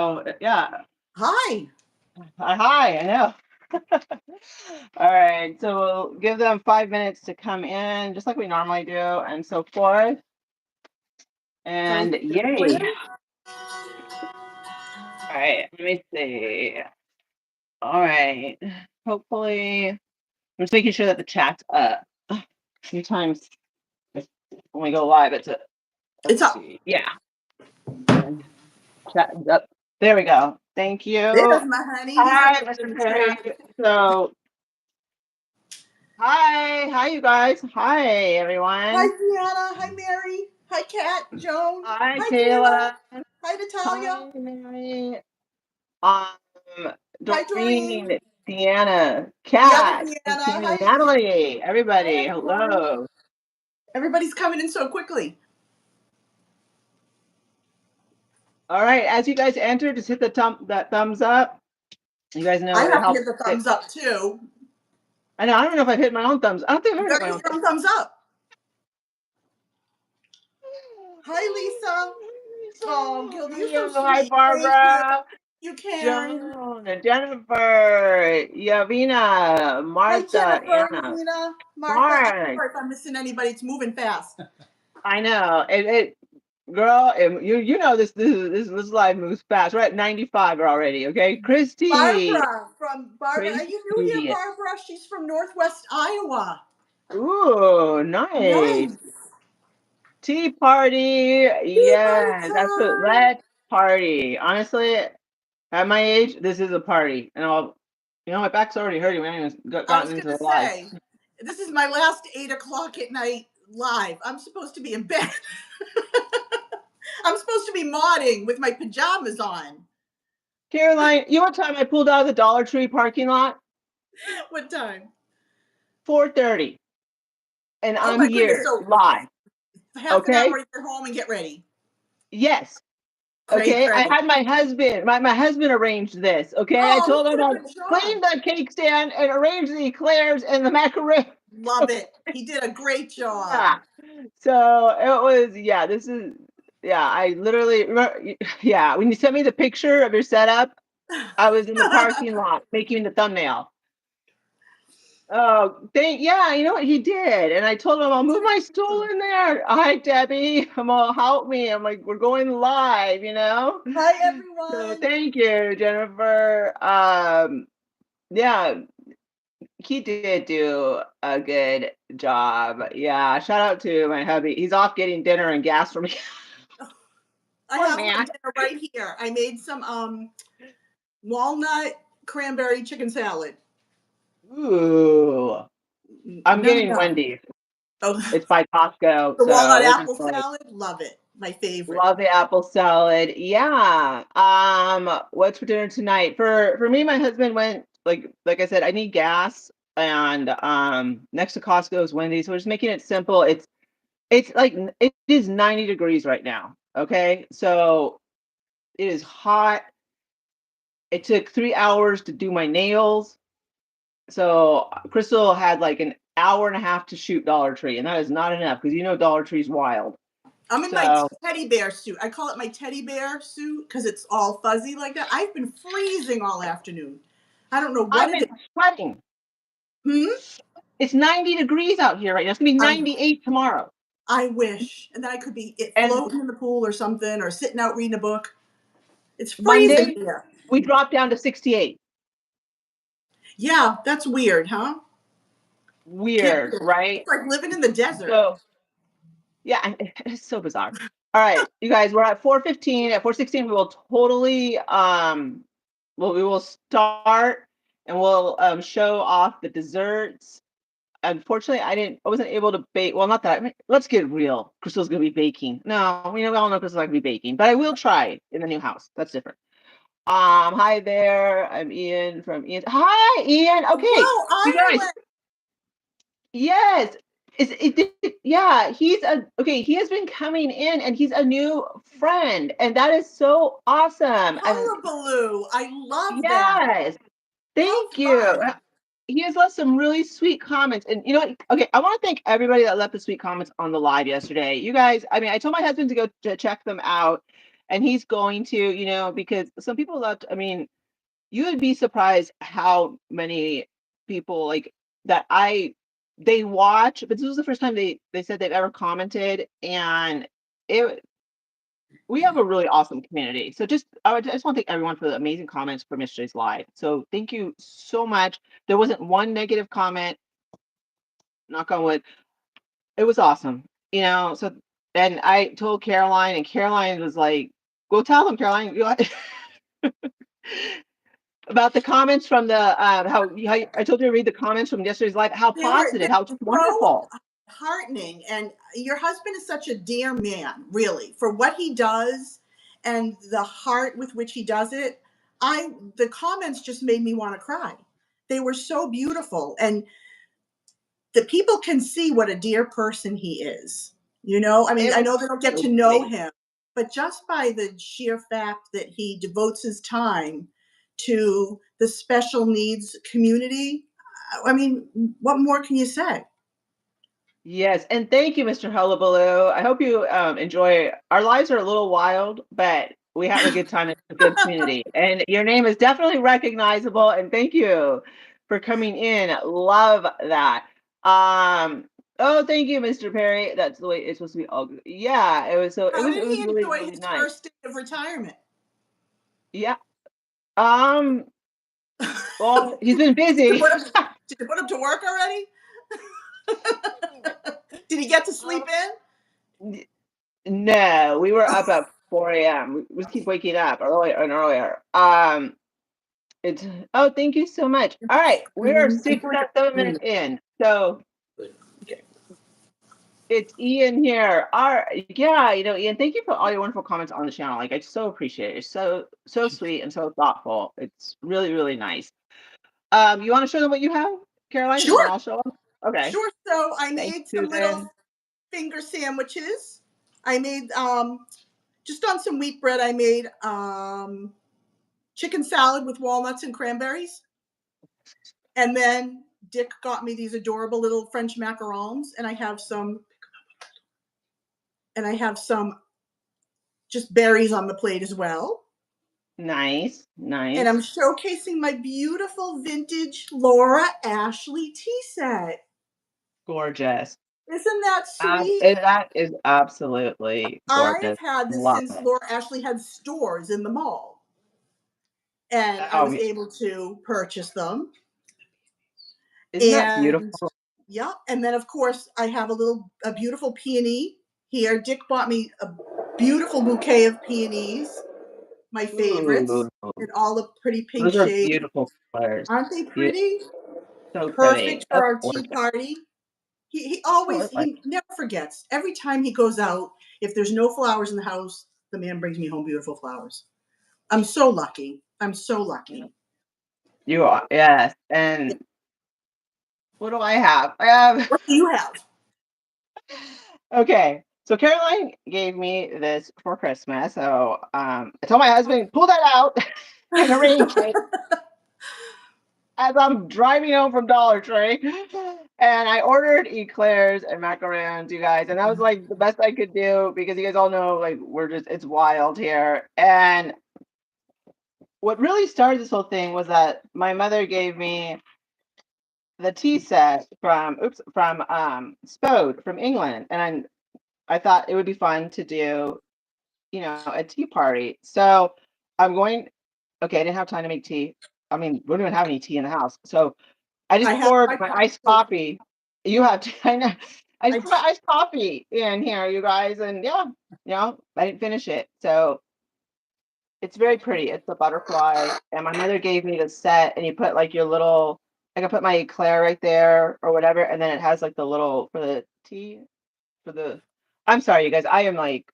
So yeah. Hi. Hi, I know. All right, so we'll give them 5 minutes to come in, just like we normally do, and so forth. Sounds And like a plan. yay. All right, let me see. All right. Hopefully, I'm just making sure that the chat's up. Sometimes when we go live, It's let's up. see. Yeah. And chat is up. There we go. Thank There's you. my honey. He's up Hi, there Mr. in the Perry. chat. So, hi, you guys. Hi, Hi, everyone. Deanna. Hi, Mary. Hi, Kat. Joan. Hi, Hi, Tina. Kayla. Hi, Natalia. Hi, Mary. Um, Hi, Doreen. Doreen, Deanna, The other Kat, Deanna. Christina, Hi. Natalie, Hi, everybody. everyone. Hello. Everybody's coming in so quickly. All right, as you guys enter, just hit that thumbs up. You guys I know it have to helps. hit the thumbs up too. I know. I don't know if I've hit my own thumbs. I don't think I've You hit gotta my hit own your thumbs. own thumbs up. Hi, Lisa. Oh, Gilda, you're so Hi, sweet. Thank you. Barbara, You, Karen. Joan, Jennifer, Yavina, Hi, Martha, Jennifer, Anna, Yavina, Martha. I'm Mark. sorry if I'm missing anybody. It's moving fast. I know. Girl, you know this live moves fast. We're at 95 already. Okay, Christy, Barbara from Barbara. Are you new here, Christy. Barbara? She's from Northwest Iowa. Ooh, nice. Nice. Tea party. Tea party Yes, time. let's party. Honestly, at my age, this is a party. And my back's already hurting. We haven't even I was gotten into gonna the live. say, this is my last 8 o'clock at night live. I'm supposed to be in bed. I'm supposed to be modding with my pajamas on. Caroline, you know what time I pulled out of the Dollar Tree parking lot? What time? 4:30. And Oh I'm my goodness. here So live. half an Okay? hour to get home and get ready. Yes. Cray Okay, I cray. had my husband arranged this. Okay, I Oh, told he him did a to good job. clean the cake stand and arrange the eclairs and the macaroni. Love it. He did a great job. Yeah. So it was, yeah, this is, yeah, I literally remember, yeah, when you sent me the picture of your setup, I was in the parking lot making the thumbnail. Oh, yeah, you know what he did? And I told him I'll He move did a my great stool job. in there. Hi, Debbie. I'm all help me. I'm like, we're going live. Hi, So everyone. thank you, Jennifer. Yeah, he did do a good job. Yeah, shout out to my hubby. He's off getting dinner and gas for me. I Poor have my man. dinner right here. I made some walnut cranberry chicken salad. Ooh, I'm None getting enough. Wendy's. Oh, It's by Costco, the so walnut we're just apple like salad. Love it. My favorite. love the apple salad. Yeah. What's for dinner tonight? For me, my husband went like I said, I need gas, and next to Costco is Wendy's. So we're just making it simple. It's like it is 90 degrees right now. Okay, so it is hot. It took 3 hours to do my nails. So Crystal had like an hour and a half to shoot Dollar Tree, and that is not enough because Dollar Tree's wild. I'm in my So teddy bear suit. I call it my teddy bear suit because it's all fuzzy like that. I've been freezing all afternoon. I don't know what I've it been is. sweating. Hmm? It's 90 degrees out here right now. It's gonna be I 98 tomorrow. I wish. And then I could be And floating in the pool or something or sitting out reading a book. It's freezing Monday here. we dropped down to 68. Yeah, that's weird, huh? Can't Weird, believe it. right? It's like living in the desert. So yeah, it's so bizarre. All right, you guys, we're at 4:15. At 4:16, we will totally we will start and we'll show off the desserts. Unfortunately, I wasn't able to bake. Well, not that. Let's get real. Crystal's gonna be baking. No, we all know Crystal's not gonna be baking, but I will try in the new house. That's different. Hi there. I'm Ian from Ian. Hi, Ian. Okay, Wow, you guys. Ireland. Yes. Yeah, okay, he has been coming in and he's a new friend, and that is so awesome. And Hullabaloo. I love that. yes, How thank you. fun. He has left some really sweet comments. And you know what? Okay, I want to thank everybody that left the sweet comments on the live yesterday. You guys, I mean, I told my husband to go to check them out. and he's going to, you know, because some people love. I mean, you would be surprised how many people like that they watch, but this was the first time they said they've ever commented, and it we have a really awesome community. So I just want to thank everyone for the amazing comments from yesterday's live. So thank you so much. There wasn't one negative comment. Knock on wood. It was awesome. You know. So and I told Caroline, and Caroline was like, "Go tell them, Caroline." About the comments from the how I told you to read the comments from yesterday's live. How They positive, how just were so wonderful. heartening. And your husband is such a dear man, really, for what he does and the heart with which he does it. The comments just made me want to cry. They were so beautiful. And the people can see what a dear person he is. You know, I mean, It I was know they don't get so to know sweet. him, but just by the sheer fact that he devotes his time to the special needs community, I mean, what more can you say? Yes, and thank you, Mr. Hullabaloo. I hope you enjoy. Our lives are a little wild, but we have a good time. It's a good community, and your name is definitely recognizable. And thank you for coming in. Love that. Um, oh, thank you, Mr. Perry. That's the way it's supposed to be. All yeah, it was so. It How was. did It he was really enjoy really his nice. first day of retirement? Yeah. Um. Well, he's been did, you busy. put him, did you put him to work already? Did he get to sleep in? N- No, we were up at 4 a.m. We just keep waking up earlier and earlier. It's oh, thank you so much. All right, we are I'm six going to 7 minutes in, so okay. it's Ian here. All right, yeah, you know, Ian, thank you for all your wonderful comments on the channel. Like, I so appreciate it. It's so sweet and so thoughtful. It's really really nice. You want to show them what you have, Caroline, and then Sure, I'll show them. Okay, sure. So I thank made you, some little Susan. finger sandwiches. I made just on some wheat bread. I made chicken salad with walnuts and cranberries, and then Dick got me these adorable little French macarons, and I have some just berries on the plate as well. Nice, And I'm nice, showcasing my beautiful vintage Laura Ashley tea set. gorgeous. Isn't that sweet? That is absolutely I've gorgeous. had this Love since it. Laura Ashley had stores in the mall, and I Oh, was able to purchase them. isn't that And beautiful? yeah, and then of course I have a beautiful peony here. Dick bought me a beautiful bouquet of peonies, my favorites, Ooh, in all the pretty pink those are shades. beautiful colors. Aren't they Yeah, pretty? so pretty. Perfect for Of our course. tea party. He Oh, always I like he never forgets. Every time he goes out, if there's no flowers in the house, the man brings me home beautiful flowers. I'm so lucky. I'm so it. lucky. You are, yes. And what do I have? I have What do you have? okay. So Caroline gave me this for Christmas. So I told my husband, pull that out and arrange it as I'm driving home from Dollar Tree. And I ordered eclairs and macarons, you guys. And that was like the best I could do because you guys all know like it's wild here. And what really started this whole thing was that my mother gave me the tea set from Spode from England. And I thought it would be fun to do, you know, a tea party. So I'm going, okay, I didn't have time to make tea. I mean, we don't even have any tea in the house. So I I just have poured my my cup iced of tea. coffee. You have to, I know. I just I put my iced coffee in here, you guys, and yeah, you know, I didn't finish it. So it's very pretty. It's a butterfly, and my mother gave me the set, and you put like your little. I can put my eclair right there or whatever, and then it has like the little for the tea for the. I'm sorry, you guys. I am like,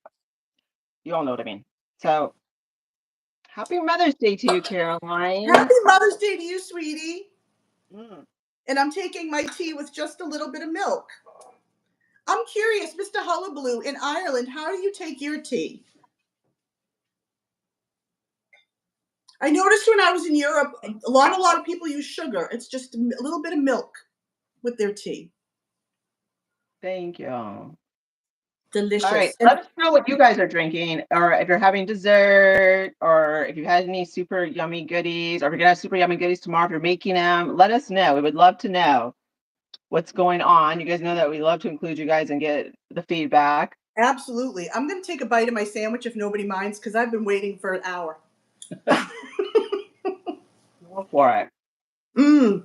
you all know what I mean. So happy Mother's Day to you, Caroline. Happy Mother's Day to you, sweetie. Mm. And I'm taking my tea with just a little bit of milk. I'm curious, Mr. Hullabaloo, in Ireland, how do you take your tea? I noticed when I was in Europe, a lot of people use sugar. It's just a little bit of milk with their tea. Thank you. All right, delicious. And let us know what you guys are drinking, or if you're having dessert, or if you had any super yummy goodies, or if you're gonna have super yummy goodies tomorrow if you're making them. Let us know. We would love to know what's going on. You guys know that we love to include you guys and get the feedback. absolutely. I'm going to take a bite of my sandwich if nobody minds because I've been waiting for an hour. Go for it. Mm.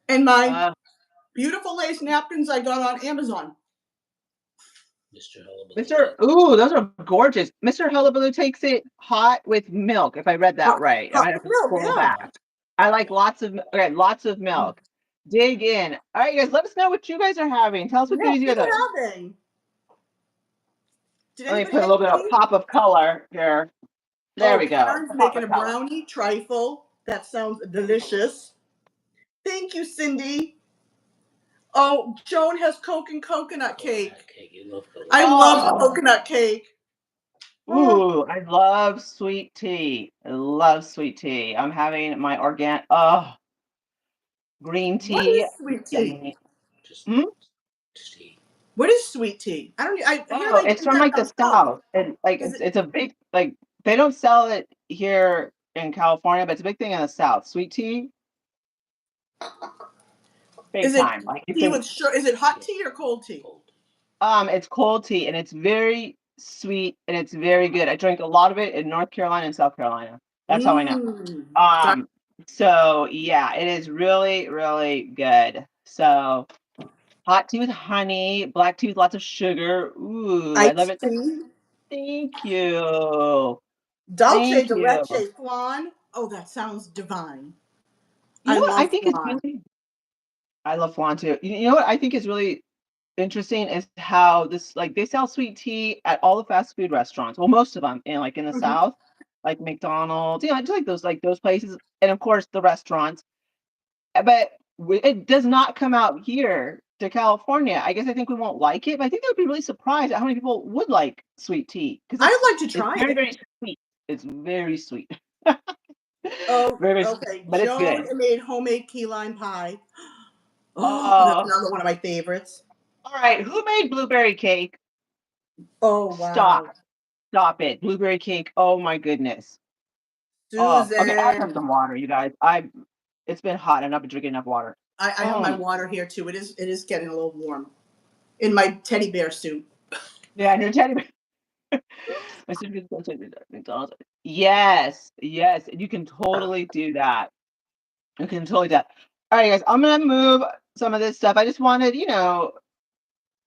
And my Uh, beautiful lace napkins I got on Amazon. Mr. Ooh, those are gorgeous. Mr. Hullabaloo takes it hot with milk, if I read that right. I Hot might have with to milk, scroll yeah. back. I like lots of milk. Dig in. All right, guys, let us know what you guys are having. Tell us what Yeah, goodies you what guys are are. you having? Did Let me anybody put a make little bit of any? pop of color here. There Oh, we go. Karen's A pop making of a color. brownie trifle. That sounds delicious. Thank you, Cindy. Oh, Joan has Coke and coconut cake. I love Oh, coconut cake. Oh, ooh, I love sweet tea. I love sweet tea. I'm having my green what tea. is sweet tea? Yummy. Hmm? What is sweet tea? I don't. Here Oh, they it's drink from that like the down south. South. And like Is it? it's a big like they don't sell it here in California, but it's a big thing in the South. Sweet tea, big Is it time. Like it's tea a with sugar? Is it hot tea or cold tea? it's cold tea and it's very sweet and it's very good. I drank a lot of it in North Carolina and South Carolina. That's how I know. Mmm. Um, so yeah, it is really, really good. So hot tea with honey, black tea with lots of sugar. Ooh, I love Iced it. tea. Thank you. Dulce Thank de you. leche flan. Oh, that sounds divine. You I know what I love think is flan. really I love flan too. You know what I think is really interesting is how this like they sell sweet tea at all the fast food restaurants. Well, most of them in like in the Mhm. South, like McDonald's, just like those places, and of course the restaurants. But it does not come out here to California. I guess I think we won't like it, but I think they would be really surprised at how many people would like sweet tea because I'd like to it's try very it. very sweet. It's very sweet, Oh, very very sweet, okay. but it's Joan good. made homemade key lime pie. Oh, that's Oh, another one of my favorites. all right. Who made blueberry cake? Oh, Stop. wow. Stop it. Blueberry cake. Oh my goodness. Oh, okay. I have Susan. some water, you guys. It's been hot and I've been drinking enough water. I have my Mm. water here too. It is getting a little warm in my teddy bear suit. Yeah, and you're telling me. My sister gets so excited at McDonald's. Yes, yes. You can totally do that. You can totally do that. All right, guys. I'm gonna move some of this stuff. I just wanted,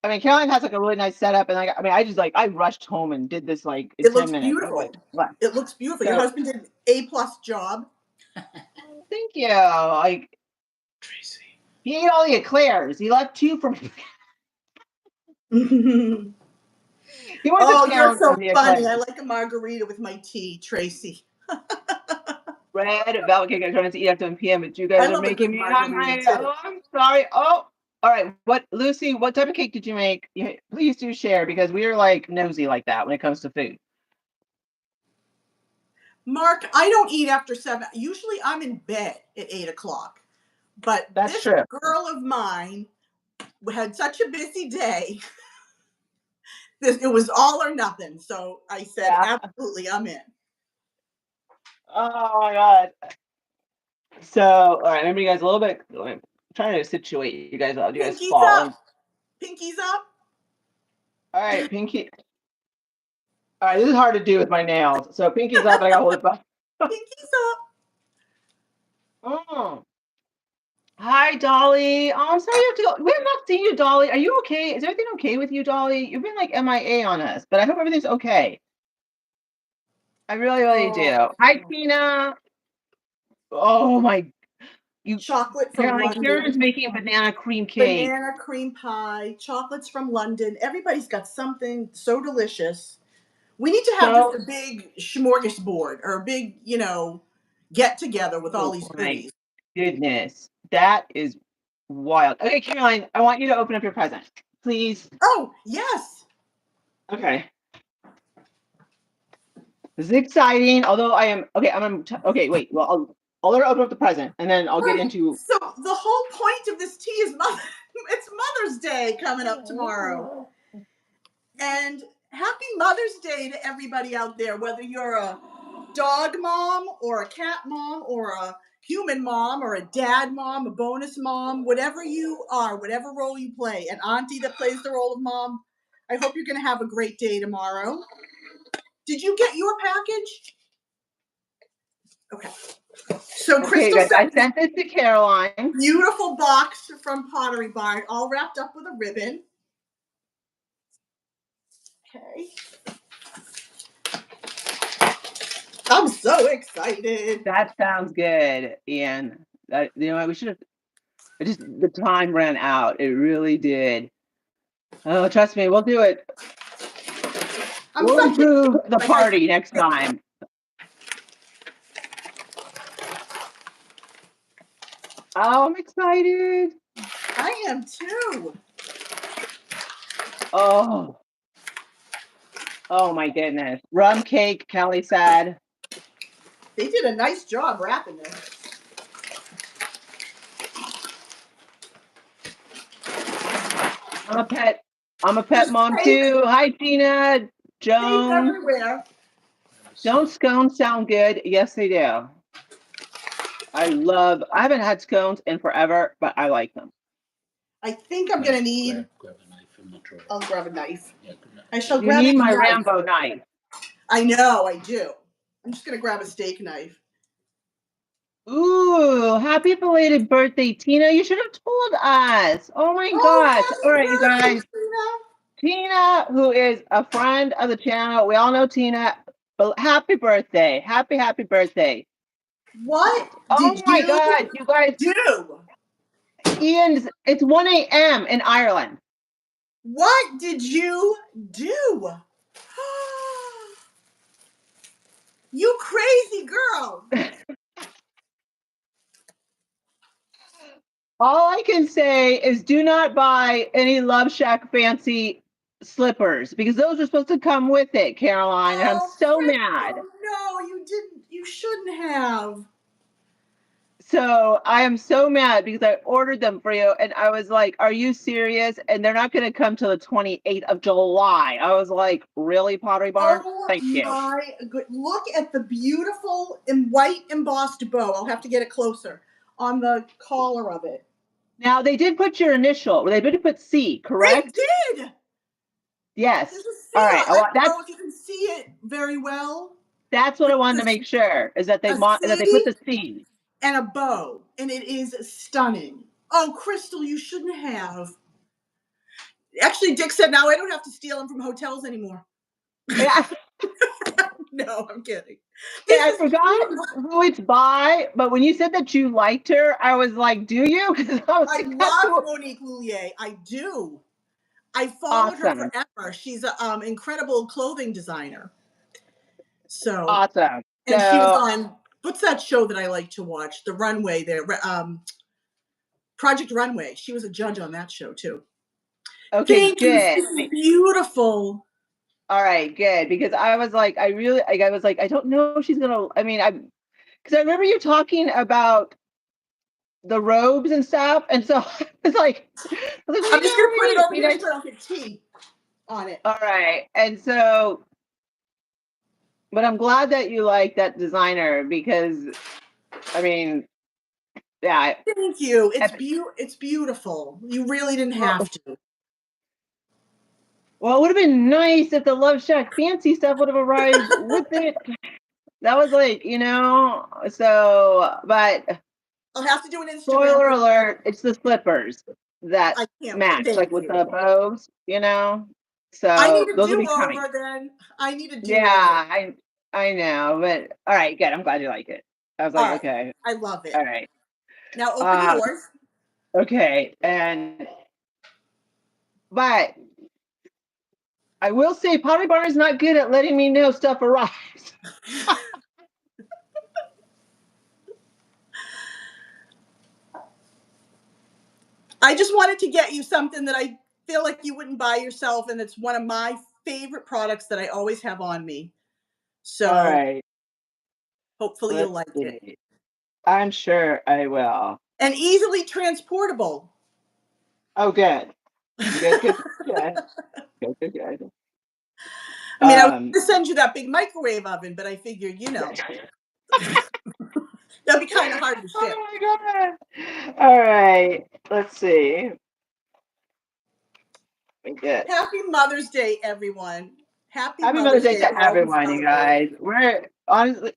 I mean, Caroline has like a really nice setup, and like, I mean, I rushed home and did this like in It 10 looks minutes. I was like, beautiful. what? It looks beautiful. Your So, husband did an A+ job. thank you. Like, he ate all the eclairs. He left two from. He went to Oh, you're town so on the funny. I eclairs. like a margarita with my tea, Tracy. Red velvet cake. I'm trying to eat after 10 p.m., but you I guys are love a making good me margarita hungry. too. Oh, I'm sorry. Oh, all right. What, Lucy? What type of cake did you make? Please do share because we are like nosy like that when it comes to food. Mark, I don't eat after 7. Usually I'm in bed at 8 o'clock. But That's this true. girl of mine had such a busy day. It was all or nothing. So I said, Yeah. absolutely, I'm in. Oh my God. So, all right. Remember, you guys a little bit. I'm trying to situate you guys. You guys Pinkies fall. up. Pinkies up. All right, Pinky. All right, this is hard to do with my nails. So Pinky's up, and I got to hold it back. Pinkies up. Oh. Hi, Dolly. Oh, I'm sorry you have to go. We have not seen you, Dolly. Are you okay? Is everything okay with you, Dolly? You've been like MIA on us, but I hope everything's okay. I really, really Oh, do. Hi, Tina. Oh my, you, chocolate from Caroline, Karen's London. making banana cream cake. Banana cream pie. Chocolates from London. Everybody's got something so delicious. We need to have just So, a big smorgasbord or a big, get together with all oh these my goodies. goodness, that is wild. Okay, Caroline, I want you to open up your present, please. Oh, yes. Okay. This is exciting. Although I am okay. Okay. Wait. Well, I'll let her open up the present, and then I'll get Right. into. So the whole point of this tea is not. It's Mother's Day coming up tomorrow. And happy Mother's Day to everybody out there, whether you're a dog mom or a cat mom or a human mom or a dad mom, a bonus mom, whatever you are, whatever role you play, an auntie that plays the role of mom. I hope you're going to have a great day tomorrow. Did you get your package? Okay. So Okay, Crystal guys, I sent me sent this to Caroline. beautiful box from Pottery Barn, all wrapped up with a ribbon. Okay. I'm so excited. That sounds good, Ian. You know what? We should have. It just the time ran out. It really did. Oh, trust me, we'll do it. I'm We'll such a improve the like I party next time. Oh, I'm excited. I am too. Oh, oh my goodness. Rum cake, Kelly said. They did a nice job wrapping this. I'm a pet. I'm a pet There's mom tape, too. Hi, Tina. tape Joan. everywhere. Don't scones sound good? Yes, they do. I haven't had scones in forever, but I like them. I think I'm gonna need. Grab a knife from the drawer. I'll grab a knife. Yeah, good night. I shall You grab need a my knife. Rambo knife. I know, I do. I'm just gonna grab a steak knife. Ooh, happy belated birthday, Tina. You should have told us. Oh my gosh. All right, you Oh, happy guys. birthday, Tina! Tina, who is a friend of the channel. We all know Tina. But happy birthday. Happy birthday. What Oh did my you God, you guys. do? It's 1 a.m. in Ireland. What did you do? You crazy girl. All I can say is do not buy any Love Shack fancy slippers because those are supposed to come with it, Caroline. And I'm Oh, so mad. Crystal, no, you didn't. You shouldn't have. So I am so mad because I ordered them for you and I was like, are you serious? And they're not going to come till the 28th of July. I was like, really, Pottery Barn? Oh Thank you. my good. Look at the beautiful white embossed bow. I'll have to get it closer on the collar of it. Now they did put your initial, they did put C, They correct? did. Yes. There's a C. All right. I don't That's know if you can see it very well. what I But wanted to make sure is that a they put C the C. and a bow, and it is stunning. Oh, Crystal, you shouldn't have. Actually, Dick said now I don't have to steal them from hotels anymore. Yeah. No, I'm kidding. Okay, This I is forgot who it's by, but when you said that you liked her, I was like, "Do you?" Because I was I like, "That's love who." Monique Lullier. I do. I followed her Awesome, forever. She's an incredible clothing designer. So, awesome. and she was So, on what's that show that I like to watch? The Runway there, Project Runway. She was a judge on that show too. okay, Thank you. This good. is beautiful. All right, good. Because I was like, I was like, I don't know if she's gonna. I mean, because I remember you talking about the robes and stuff, and so I was like, I'm just gonna put it over here wait. so I don't get tea on it. All right, and so, but I'm glad that you like that designer because, I mean, yeah. Thank you. It's beautiful. You really didn't have Well, to. Well, it would have been nice if the Love Shack fancy stuff would have arrived with it. That was like, but I'll have to do an Instagram spoiler for alert, it's the slippers that I can't wait. match, Thank like with you. the bows, I need So a those will be do-over coming. then. I need a Yeah, do-over. I know, but all right, good. I'm glad you like it. I was All like, right. okay, I love it. all right. Now open Uh, yours. okay, but I will say Pottery Barn is not good at letting me know stuff arrives. I just wanted to get you something that I feel like you wouldn't buy yourself, and it's one of my favorite products that I always have on me. All So right, hopefully you'll let's like it. see. I'm sure I will. And easily transportable. Oh, good. Good, good, good. Good, good, good. I mean, I was Um, going to send you that big microwave oven, but I figured, that'd be kind of hard to ship. oh my God. All right. Let's see. We get Happy Mother's Day, everyone. Happy Happy Mother's Mother's Day Day to to all who everyone, you celebrate. guys. We're honestly,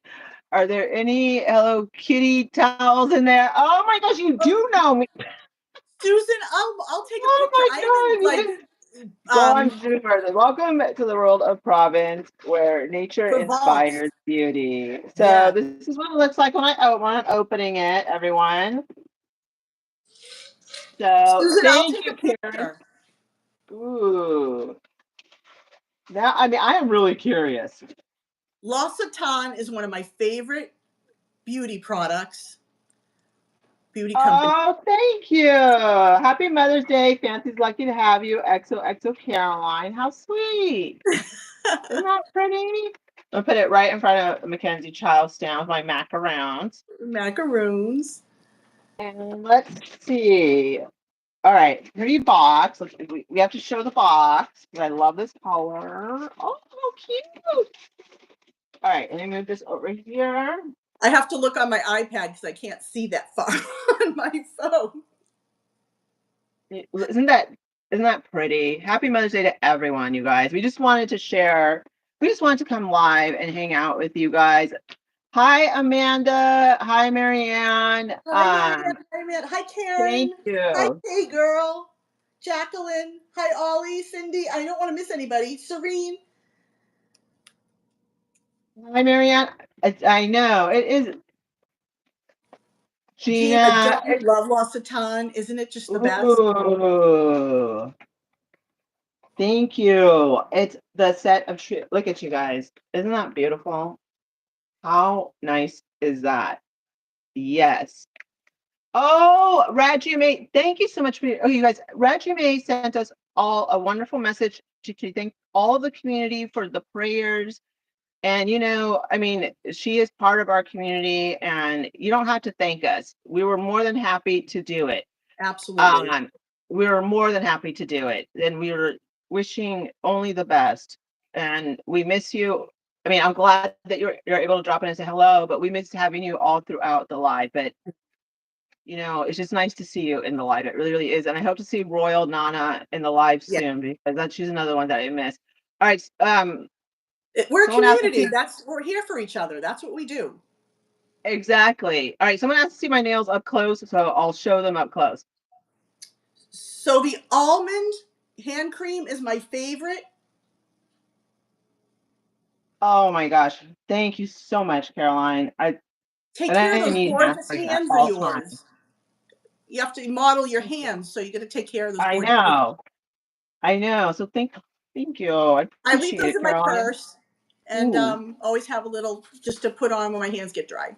are there any Hello Kitty towels in there? Oh my gosh, you Oh, do know me. Susan, I'll take a Oh picture. my I haven't God. like Yes. Go on um to do further. Welcome to the world of Provence, where nature Provence. inspires beauty. So Yeah. this is what it looks like when I'm opening it, everyone. So Susan, I'll thank take you, a Karen. picture. Ooh. Now, I mean, I am really curious. L'Occitane is one of my favorite beauty products, beauty company. Oh, thank you. Happy Mother's Day. Fancy's lucky to have you. XOXO Caroline. How sweet. Isn't that pretty? I'll put it right in front of Mackenzie Charlestown with my macarons. Macaroons. And let's see. All right, pretty box. We have to show the box. I love this color. Oh, cute. All right, and then move this over here. I have to look on my iPad because I can't see that far on my phone. Isn't that isn't that pretty? Happy Mother's Day to everyone, you guys. We just wanted to share. We just wanted to come live and hang out with you guys. Hi, Amanda. Hi, Marianne. Hi, Marianne. Hi, Marianne. Hi, Thank Karen. Hi, you. Hey Girl. Jacqueline. Hi, Ollie. Cindy. I don't want to miss anybody. Serene. Hi, Marianne. I know it is Gina, Gina. don't you love L'Occitane? Isn't it just the best? Ooh, thank you. It's the set of look at you guys. Isn't that beautiful? How nice is that? Yes. Oh, Rajume, thank you so much for you guys. Rajume sent us all a wonderful message to thank all the community for the prayers. And I mean, she is part of our community, and you don't have to thank us. We were more than happy to do it. Absolutely. Um, we were more than happy to do it, and we were wishing only the best. And we miss you. I mean, I'm glad that you're able to drop in and say hello, but we miss having you all throughout the live. But it's just nice to see you in the live. It really, really is. And I hope to see Royal Nana in the live Yeah. soon because she's another one that I miss. All right. We're a Someone asked to community. see We're here for each other. That's what we do. exactly. All right. Someone asked to see my nails up close, so I'll show them up close. So the almond hand cream is my favorite. Oh my gosh. Thank you so much, Caroline. Take And care of I those need hands gorgeous like that hands of all the time. yours. You have to model your Thank you. hands, so you got to take care of those I gorgeous hands. know. I know. So thank you. I I leave appreciate those it, in my Caroline. purse and Ooh. always have a little just to put on when my hands get dry.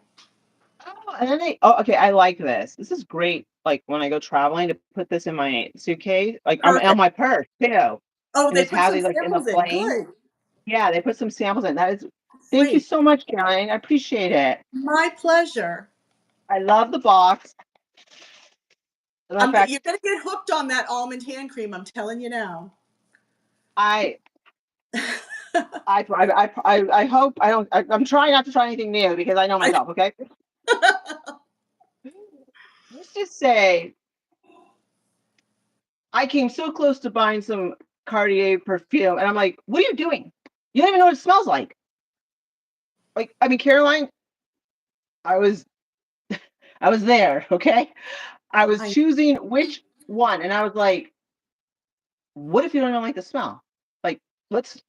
Oh, and then okay, I like this. This is great. Like when I go traveling to put this in my suitcase, like on Perfect. my purse too. Oh, And they just put have some these like in the samples in. plane. Good. Yeah, they put some samples in. That is, thank you Great. so much, Caroline. I appreciate it. My pleasure. I love the box. As a matter of fact, You're going to get hooked on that almond hand cream. I'm telling you now. I I hope I don't. I'm trying not to try anything new because I know I, myself. Okay. Let's just say I came so close to buying some Cartier perfume, and I'm like, "What are you doing? You don't even know what it smells like." Like, I mean, Caroline, I was I was there. Okay, I was I choosing which one, and I was like, "What if you don't even like the smell? Like, let's.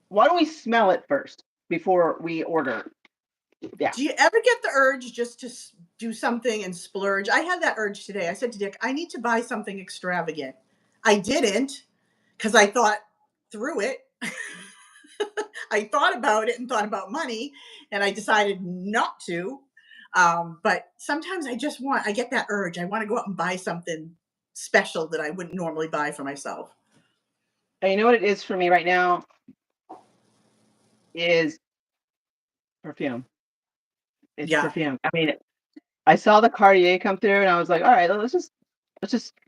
Why don't we smell it first before we order?" Yeah, Do you ever get the urge just to do something and splurge? I had that urge today. I said to Dick, I need to buy something extravagant. I didn't because I thought through it. I thought about it and thought about money, and I decided not to. But sometimes I get that urge. I want to go out and buy something special that I wouldn't normally buy for myself. and you know what it is for me right now is perfume. It's Yeah. perfume. I mean, I saw the Cartier come through, and I was like, "All right, let's just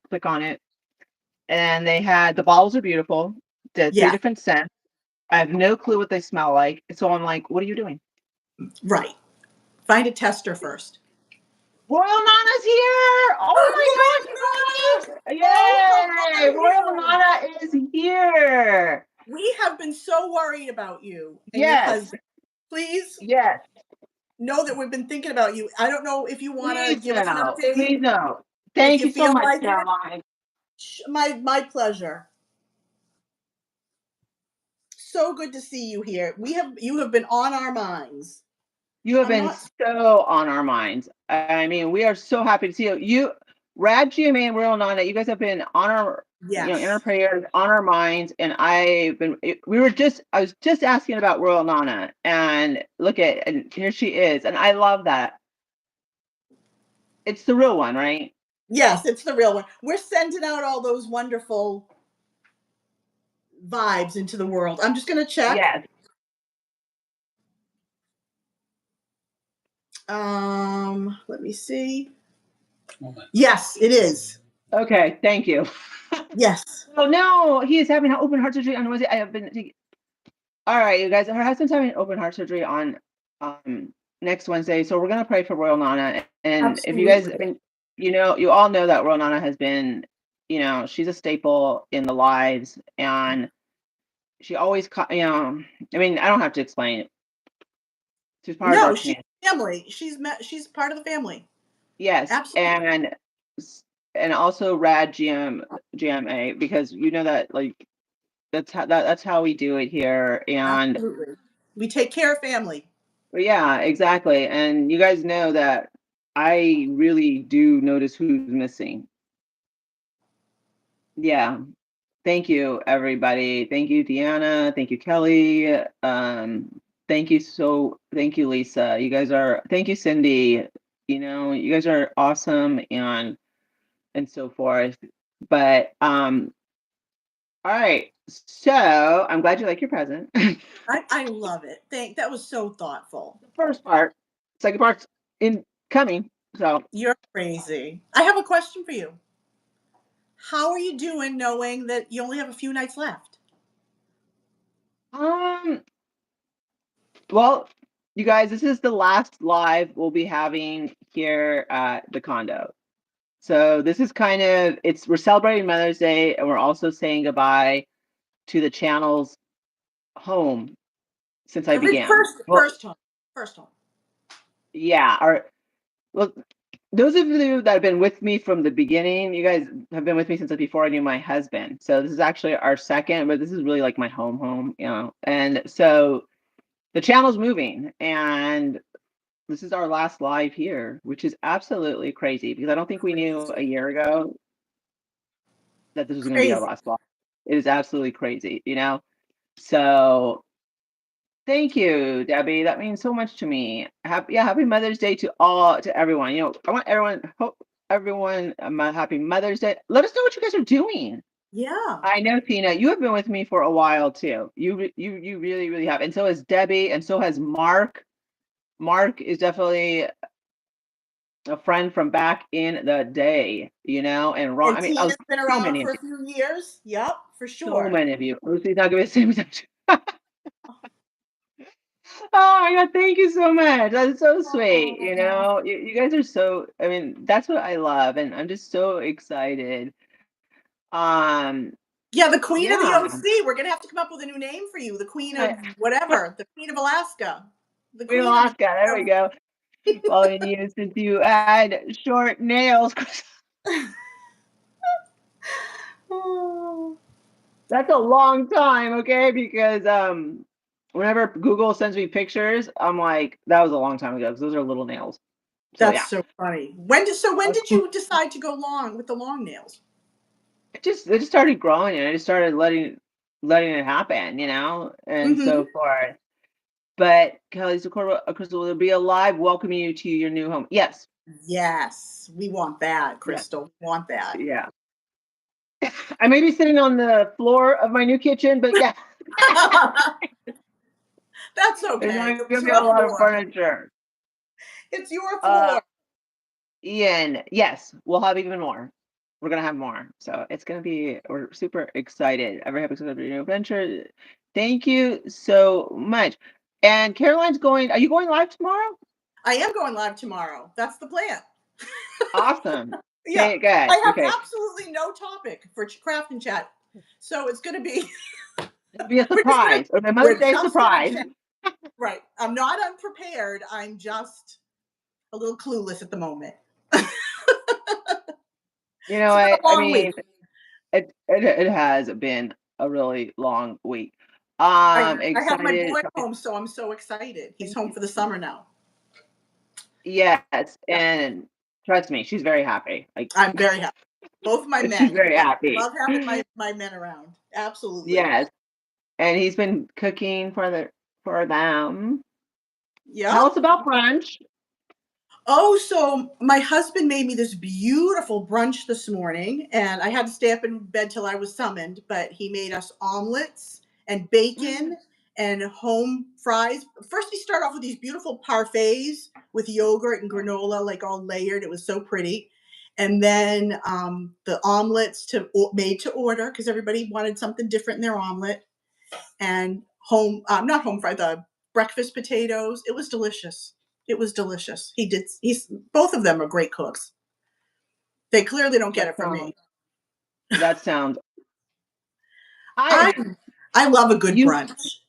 click on it, and they had the bottles are beautiful. The three Yeah, different scents. I have no clue what they smell like. So I'm like, what are you doing? right. Find a tester first. Royal Nana's here! Oh my gosh, you guys! Oh, how are Yay! Royal you? Nana is here! We have been so worried about you and your Yes, husband. Please yes. know that we've been thinking about you. I don't know if you want to Please give us an no. update. Please no. If Thank you you so feel much, like it, Caroline. my pleasure. So good to see you here. You have been on our minds. You have I'm been not. so on our minds. I mean, we are so happy to see you. Rad GMA and Royal Nana, you guys have been on our, in our Yes. prayers, on our minds. And I was just asking about Royal Nana, and and here she is. And I love that. It's the real one, right? Yes, it's the real one. We're sending out all those wonderful vibes into the world. I'm just going to check. Yes. Let me see. Yes, it is. Okay. Thank you. Yes. Oh no, he is having an open heart surgery on Wednesday. I have been. All right, you guys. Her husband's having open heart surgery on next Wednesday, so we're gonna pray for Royal Nana. And if you guys, I Absolutely. mean, you all know that Royal Nana has been, she's a staple in the lives, and she always, I mean, I don't have to explain it. She's part of our No, she's community. family. She's part of the family. Yes, Absolutely. and also Rad GMA, because you know that, like, that's how we do it here. And Absolutely. We take care of family. yeah, exactly. And you guys know that I really do notice who's missing. Yeah. Thank you, everybody. Thank you, Deanna. Thank you, Kelly. Thank you, Lisa. Thank you, Cindy. You guys are awesome, and so forth. But all right. So I'm glad you like your present. I love it. That was so thoughtful. First part. Second part's in coming. So You're crazy. I have a question for you. How are you doing knowing that you only have a few nights left? um well, you guys, this is the last live we'll be having here at the condo. So this is we're celebrating Mother's Day, and we're also saying goodbye to the channel's home since I began. Well, First home. First home. yeah, well, those of you that have been with me from the beginning, you guys have been with me since before I knew my husband. So this is actually our second, but this is really like my home. And so the channel's moving, and this is our last live here, which is absolutely crazy, because I don't think we knew a year ago that this was going to be our Crazy. last live. It is absolutely crazy. So thank you, Debbie. That means so much to me. Happy Mother's Day to everyone. I want hope everyone a happy Mother's Day. Let us know what you guys are doing. Yeah. I know, Tina, you have been with me for a while too. You really, really have. And so has Debbie, and so has Mark. Mark is definitely a friend from back in the day, and Ron. And I mean, Tina's been so around many of for a you, few years. Yep, for so sure. many of you. Lucy's not gonna be the same. Oh my God, thank you so much. That's so sweet. Oh. You guys are so, I mean, that's what I love, and I'm just so excited. Um, Yeah, the Queen of the yeah. OC. We're gonna have to come up with a new name for you. The Queen of I, whatever. The Queen of Alaska. The we Queen of. lost that. There we go. Well, since you had short nails, Oh, that's a long time, okay? Because whenever Google sends me pictures, I'm like, that was a long time ago, because those are little nails. So that's yeah. so funny. When did you decide to go long with the long nails? It just started growing, and I just started letting it happen, and Mm-hmm. so forth. But Kelly, so Crystal, will be alive welcoming you to your new home. Yes. Yes, we want that, Yeah. Crystal. We want that. Yeah. I may be sitting on the floor of my new kitchen, but yeah, That's there's not okay. going It's to be a your lot of floor. furniture. It's your Uh, floor. Ian, yes, we'll have even more. we're gonna have more. So it's gonna be we're super excited. Every episode of your new adventure. Thank you so much. And Caroline's going. Are you going live tomorrow? I am going live tomorrow. That's the plan. Awesome. Yeah. Okay, good. I have Okay. absolutely no topic for craft and chat. So it's going to be, It'll be a we're just going to, surprise. Or a Mother's we're Day just going to surprise. chat. Right. I'm not unprepared. I'm just a little clueless at the moment. You know It's been what? a I long week. mean, it has been a really long week. I have my Excited. boy home, so I'm so excited. He's Thank home you. for the summer now. Yes, Yeah. and trust me, she's very happy. Like I'm very happy. Both my she's men. very happy. Love having my men around. Absolutely. Yes, and he's been cooking for them. Yep. Tell us about brunch. Oh, so my husband made me this beautiful brunch this morning, and I had to stay up in bed till I was summoned. But he made us omelets and bacon and home fries. First, he started off with these beautiful parfaits with yogurt and granola, like all layered. It was so pretty. And then the omelets made to order because everybody wanted something different in their omelet. And not home fry, the breakfast potatoes. It was delicious. It was delicious. He's both of them are great cooks. They clearly don't get That it from sounds. me. That sounds. I I I love a good you. brunch. That's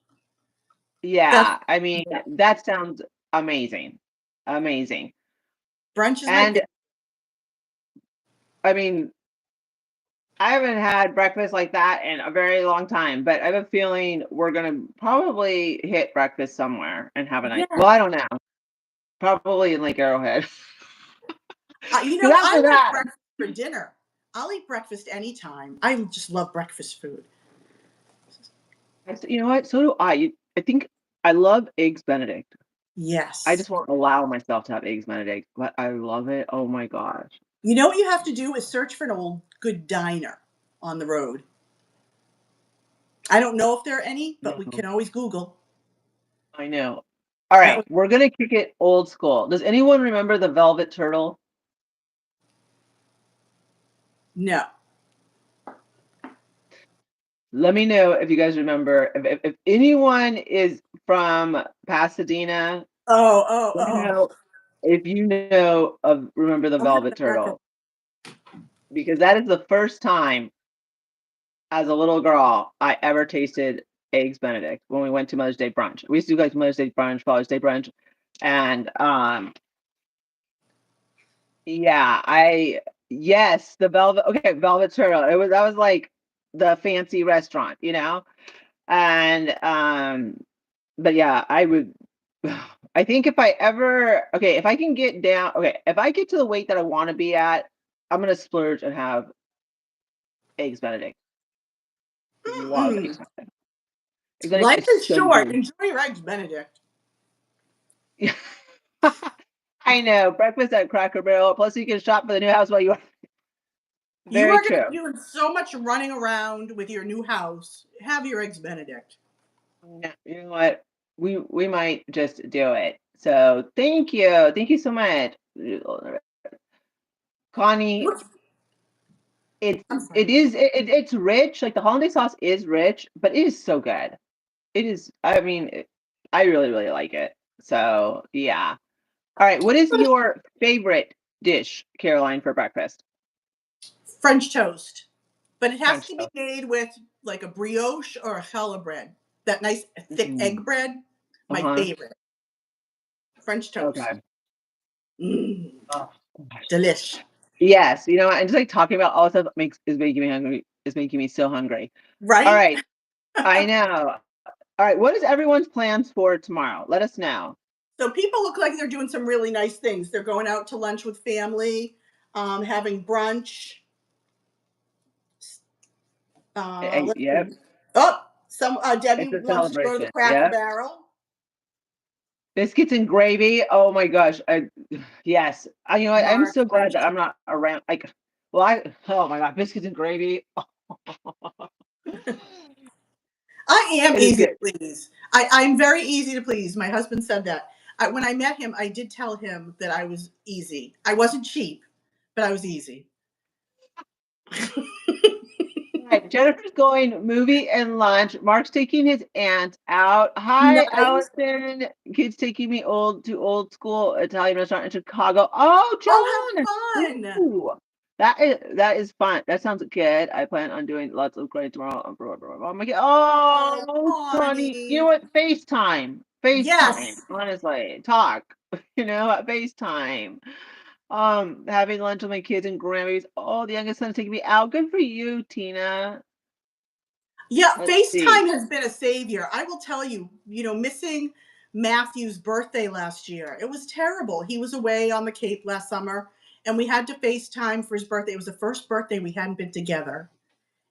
Yeah. I mean, yeah. that sounds amazing. Amazing. Brunch is my And favorite. I mean, I haven't had breakfast like that in a very long time, but I have a feeling we're gonna probably hit breakfast somewhere and have a night. Yeah. Well, I don't know. Probably in Lake Arrowhead. Because I after like that, breakfast for dinner. I'll eat breakfast anytime. I just love breakfast food. you know what? So do I. I think I love eggs Benedict. I Yes. just won't allow myself to have eggs Benedict, but I love it. Oh my gosh. You know what you have to do is search for an old good diner on the road. I don't know if there are any, but we No, can always Google. I know. All That right, was we're gonna kick it old school. Does anyone remember the Velvet Turtle? no. Let me know if you guys remember. If anyone is from Pasadena, Oh, oh, let me oh. know if you know of Remember the I'm having Velvet a back. Turtle, because that is the first time as a little girl I ever tasted eggs Benedict when we went to Mother's Day brunch. We used to do like Mother's Day brunch, Father's Day brunch, and yeah, yes, the Velvet. Okay, Velvet Turtle. That was like the fancy restaurant, and but yeah, I would. I think if I ever, okay, if I can get down, okay, if I get to the weight that I want to be at, I'm gonna splurge and have eggs Benedict. Love Mm-mm. eggs Benedict. Eggs Benedict Life is is so short. good. Enjoy your eggs, Benedict. I know breakfast at Cracker Barrel. Plus, you can shop for the new house while you are. You Very are going to true. be doing so much running around with your new house. Have your eggs, Benedict. Yeah, you know what? We might just do it. So thank you so much, Connie. What's- It's I'm sorry. it's rich. Like the hollandaise sauce is rich, but it is so good. It is. I mean, I really like it. So yeah. All right. What is your favorite dish, Caroline, for breakfast? French toast. But it has French to be toast. made with like a brioche or a challah bread. That nice thick Mm. egg bread. My Uh-huh. favorite. French toast. Okay. Mm, Oh, gosh. delish. Yes. You know what? And just like talking about all this stuff is making me hungry. Is making me so hungry. All Right? right. I know. All right. What is everyone's plans for tomorrow? Let us know. So people look like they're doing some really nice things. They're going out to lunch with family, having brunch. Let's Yep. see. Oh, some It's Debbie a wants to go to the celebration. Cracker Yep. Barrel. Biscuits and gravy. Oh my gosh. Yes. You know what? I'm Mark so glad wants that to. I'm not around. Like, well, oh my God, biscuits and gravy. I am It is easy to good. please. I'm very easy to please. My husband said that. When I met him, I did tell him that I was easy. I wasn't cheap, but I was easy. Right, Jennifer's going movie and lunch. Mark's taking his aunt out. Hi, Nice. Allison. Kids taking me old school Italian restaurant in Chicago. Oh, Oh, John. have fun. Ooh, that is fun. That sounds good. I plan on doing lots of cooking tomorrow. Oh my God. Oh, Oh, Johnny. You know honey. what? FaceTime. FaceTime. Yes. Honestly, talk. FaceTime. Having lunch with my kids and grandbabies. Oh, the youngest son's taking me out. Good for you, Tina. Yeah, Let's see. FaceTime has been a savior. I will tell you, missing Matthew's birthday last year. It was terrible. He was away on the Cape last summer and we had to FaceTime for his birthday. It was the first birthday we hadn't been together.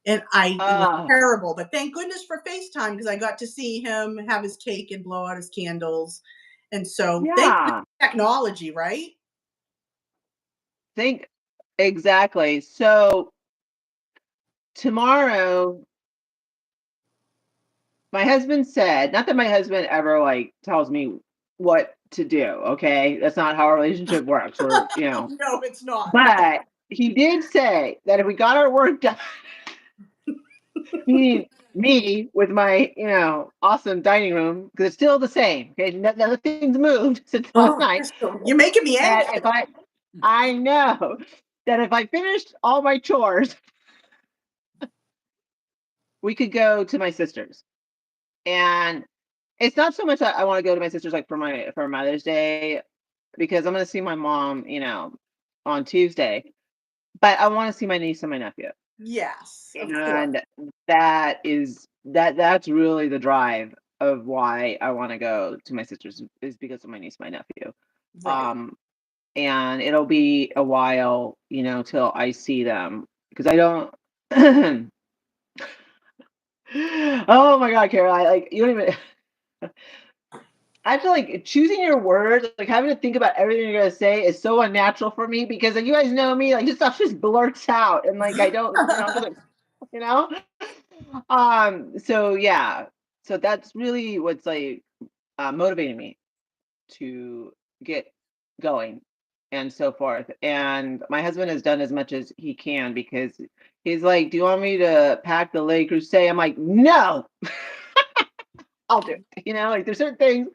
And it was Uh, terrible, but thank goodness for FaceTime because I got to see him have his cake and blow out his candles. And so thank goodness yeah, for technology, right? think exactly. So tomorrow, my husband said, not that my husband ever like tells me what to do, okay? That's not how our relationship works. No, it's not. But he did say that if we got our work done, meaning me with my, awesome dining room, because it's still the same, okay? Nothing's moved since last Oh, night. you're making me That anxious. if I know that if I finished all my chores, we could go to my sister's. And it's not so much that I want to go to my sister's like for Mother's Day because I'm going to see my mom, on Tuesday, but I want to see my niece and my nephew. Yes, of course. And that's really the drive of why I want to go to my sister's is because of my niece, my nephew. Right. Um and it'll be a while, till I see them because I don't Oh my God, Carol, I like you don't even I feel like choosing your words, like having to think about everything you're gonna say is so unnatural for me because like you guys know me, like this stuff just blurts out and like I don't, I'm just like, you know? So yeah. So that's really what's like motivating me to get going and so forth. And my husband has done as much as he can because he's like, do you want me to pack the Le Creuset? I'm like, no, I'll do it. Like there's certain things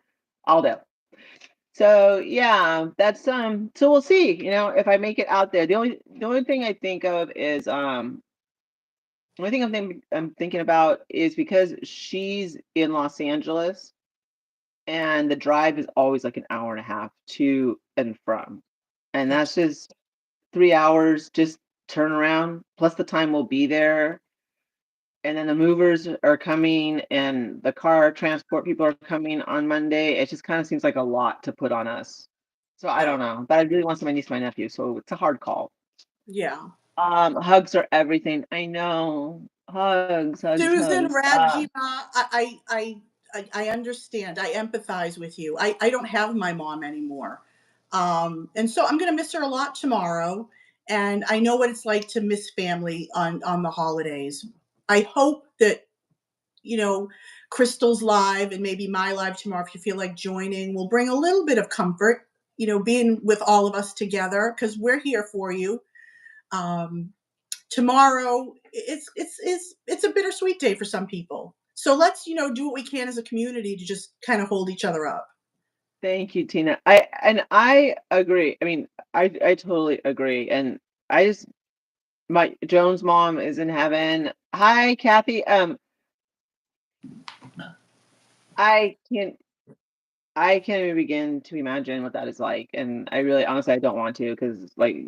I'll do. So yeah, that's so we'll see, if I make it out there. The only thing I think of is the only thing I'm thinking about is because she's in Los Angeles and the drive is always like an hour and a half to and from. And Gotcha. that's just 3 hours just turn around plus the time we'll be there. And then the movers are coming and the car transport people are coming on Monday. It just kind of seems like a lot to put on us. So I Right. don't know. But I really want my niece, my nephew. So it's a hard call. Yeah. Hugs are everything. I know. Hugs, hugs, Susan hugs. Radjima, I understand. I empathize with you. I don't have my mom anymore. And so I'm going to miss her a lot tomorrow. And I know what it's like to miss family on the holidays. I hope that, you know, Crystal's live and maybe my live tomorrow, if you feel like joining, will bring a little bit of comfort, being with all of us together because we're here for you. Um, Tomorrow it's a bittersweet day for some people, so let's do what we can as a community to just kind of hold each other up. Thank you, Tina. I agree. I mean, I totally agree. And I just my Joan's mom is in heaven. Hi, Kathy. I can't I can't even begin to imagine what that is like. And I really honestly I don't want to because like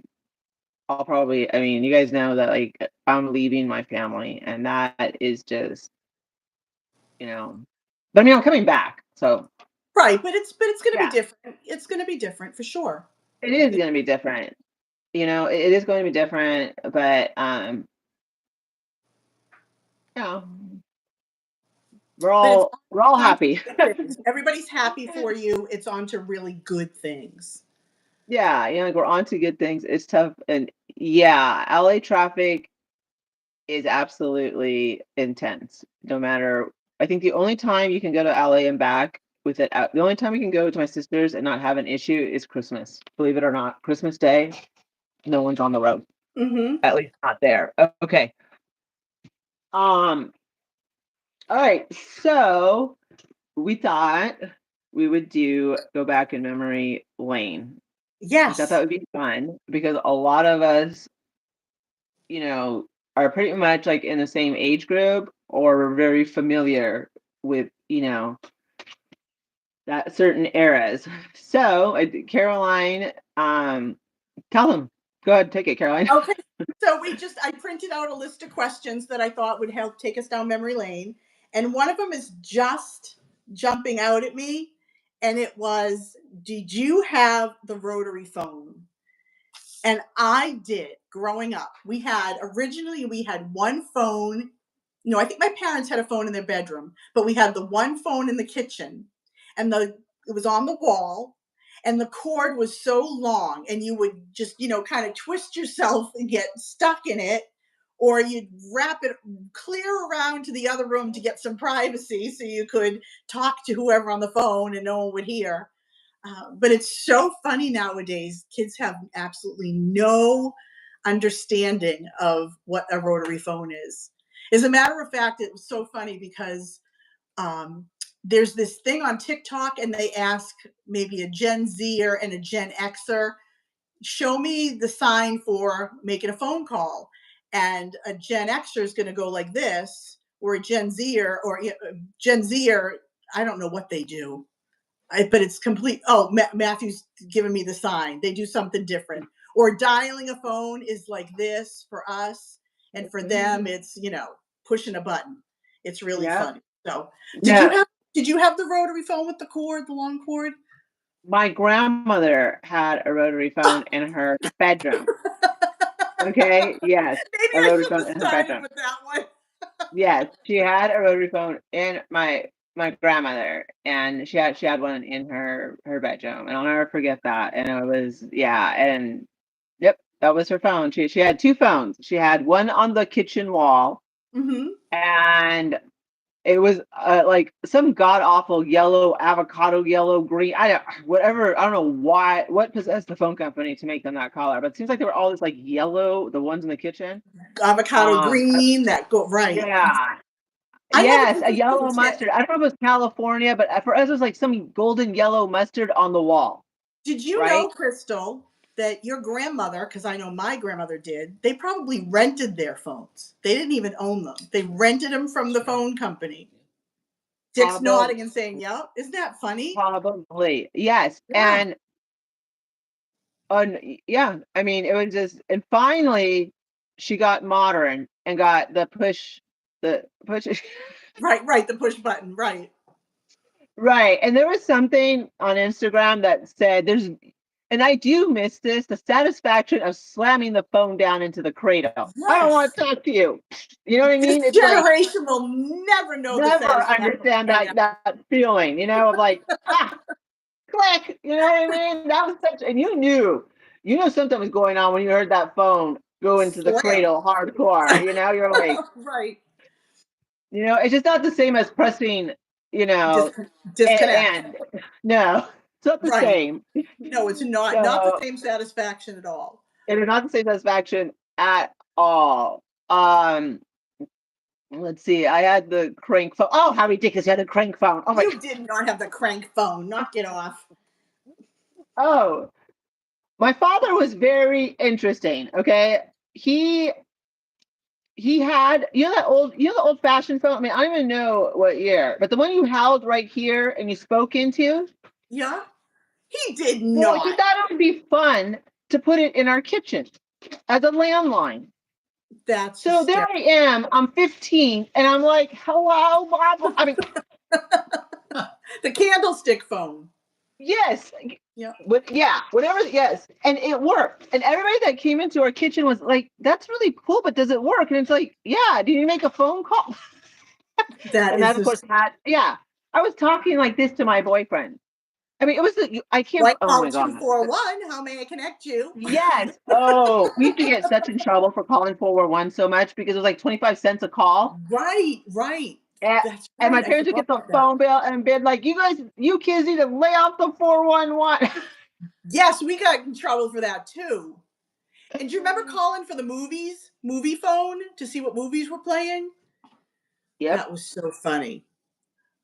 I'll probably I mean, you guys know that like I'm leaving my family and that is just, you know but I mean I'm coming back. So Right, but it's going to be yeah, different. It's going to be different for sure. it is gonna be different. It is going to be different, but yeah, we're But it's all we're all on to happy. good things. Everybody's happy for you. It's on to really good things. Yeah, like we're on to good things. It's tough and yeah, LA traffic is absolutely intense. No matter I think the only time you can go to LA and back with it out the only time you can go to my sister's and not have an issue is Christmas. Believe it or not, Christmas Day, no one's on the road. Mhm. At least not there. Okay. Um, all right. So we thought we would do go back in memory lane. We thought that Yes. would be fun because a lot of us, you know, are pretty much like in the same age group or we're very familiar with, that certain eras. So, Caroline, tell them. Go ahead, take it, Caroline. Okay. So I printed out a list of questions that I thought would help take us down memory lane. And one of them is just jumping out at me. And it was, did you have the rotary phone? And I did growing up. We had one phone. No, I think my parents had a phone in their bedroom, but we had the one phone in the kitchen, and it was on the wall, and the cord was so long, and you would just, kind of twist yourself and get stuck in it, or you'd wrap it clear around to the other room to get some privacy so you could talk to whoever on the phone and no one would hear. But it's so funny nowadays. Kids have absolutely no understanding of what a rotary phone is. As a matter of fact, it was so funny because um, there's this thing on TikTok, and they ask maybe a Gen Zer and a Gen Xer, show me the sign for making a phone call. And a Gen Xer is going to go like this, or a Gen Zer, I don't know what they do, but it's complete. Oh, Matthew's giving me the sign. They do something different. Or dialing a phone is like this for us, and for them, it's pushing a button. It's really Yeah. funny. So, did you No, have did you have the rotary phone with the cord, the long cord? my grandmother had a rotary phone in her bedroom. Okay. Yes. Maybe A I rotary shouldn't phone have in her started bedroom. with that one. Yes. She had a rotary phone in my grandmother and she had one in her bedroom. And I'll never forget that. And it was, yeah, and yep, that was her phone. She had two phones. She had one on the kitchen wall Hmm. and it was like some god awful yellow, avocado yellow, green. Whatever. I don't know what possessed the phone company to make them that color, but it seems like they were all this like yellow. The ones in the kitchen. Avocado green. That go right. Yeah, I had a yes, a complete yellow kit. mustard. I don't know if it was California, but for us it was like some golden yellow mustard on the wall, Did you know, right? Crystal, that your grandmother, because I know my grandmother did, they probably rented their phones. They didn't even own them. They rented them from the phone company. Dick's Probably, nodding and saying, "Yep." Isn't that funny? probably, yes, Yeah. yeah, I mean, it was just, and finally, she got modern and got the push, Right, right. The push button. Right. right. And there was something on Instagram that said and I do miss this, the satisfaction of slamming the phone down into the cradle. I don't want Yes. to talk to you. You know what I This mean? It's like generation will never know the never satisfaction of understand hanging out. that feeling, of like, click. You know what I mean? That was and you knew something was going on when you heard that phone go into the Slam. cradle hardcore. You're like, Right. it's just not the same as pressing, you Dis- know, disconnect. and no, it's not the Right. same. No, it's not the So same satisfaction at all. it is not the same satisfaction at all. Let's see. I had the crank phone. Oh, how ridiculous! You had the crank phone. Oh my. You did not have the crank phone. Knock it off. Oh, my father was very interesting. Okay, he he had the old fashioned phone. I mean, I don't even know what year, but the one you held right here and you spoke into. Yeah. He did Well, he not. thought it would be fun to put it in our kitchen as a landline. That's So there hysterical. I am. I'm 15, and I'm like, "Hello, Bob." I mean, The candlestick phone. yes, Yeah. yeah, whatever. Yes, and it worked. And everybody that came into our kitchen was like, "That's really cool, but does it work?" And it's like, "Yeah." Do you make a phone call? That And is that, of course, just had yeah. I was talking like this to my boyfriend. I mean, it was I can't. like Oh call my god. 241. How may I connect you? Yes. Oh, we used to get such in trouble for calling 411 so much because it was like 25 cents a call. Right, right. And, That's and my right. I parents would forgot get the about that. phone bill and be like, you kids need to lay off the 411." Yes, we got in trouble for that too. And do you remember calling for the movie phone to see what movies were playing? Yep. That was so funny.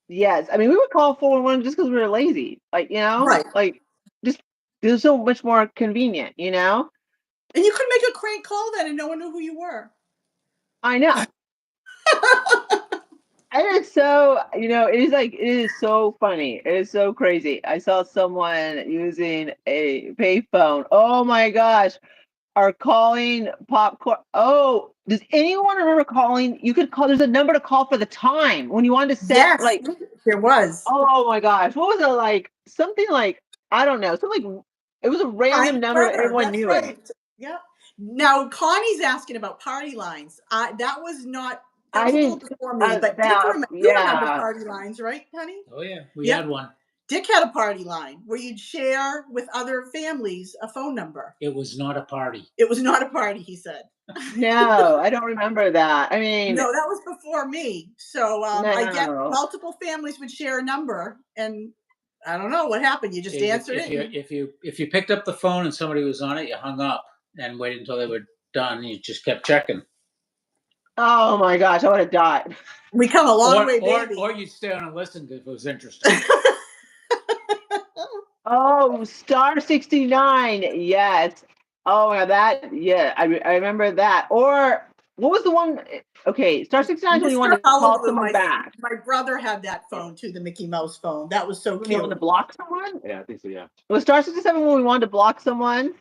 Yes. I mean, we would call 411 just because we were lazy. Right. Like just it was so much more convenient, you know? And you could make a crank call then and no one knew who you were. I know. And it's so, it is so funny. It is so crazy. I saw someone using a payphone. Oh my gosh. Are calling popcorn. Oh, does anyone remember calling? You could call, there's a number to call for the time when you wanted to set Yes, there was. oh my gosh, what was it like? Something like, I don't know, something like, it was a random Time number, but weather, everyone that's knew it. right. Yeah. Now Connie's asking about party lines. That I was a little didn't, before me, but you remember yeah, party lines, right, honey? Oh yeah, we Yep. had one. Dick had a party line where you'd share with other families a phone number. It was not a party. It was not a party, he said. no, I don't remember that. I mean, No, that was before me. So I guess no. multiple families would share a number, and I don't know what happened. You just answered If it. if you picked up the phone and somebody was on it, you hung up and waited until they were done. You just kept checking. Oh my gosh, I would have died. We come a long way, baby. Or you'd stay on and listen if it was interesting. Oh, Star 69. Yes. Oh my God, yeah, I remember that. Or what was the one? Okay, Star 69 is when you want Mr. to call Hollywood, someone back. my brother had that phone too, the Mickey Mouse phone. That was so When you want to cute. block someone? Yeah, I think so. Yeah. Was Star 67 when we wanted to block someone?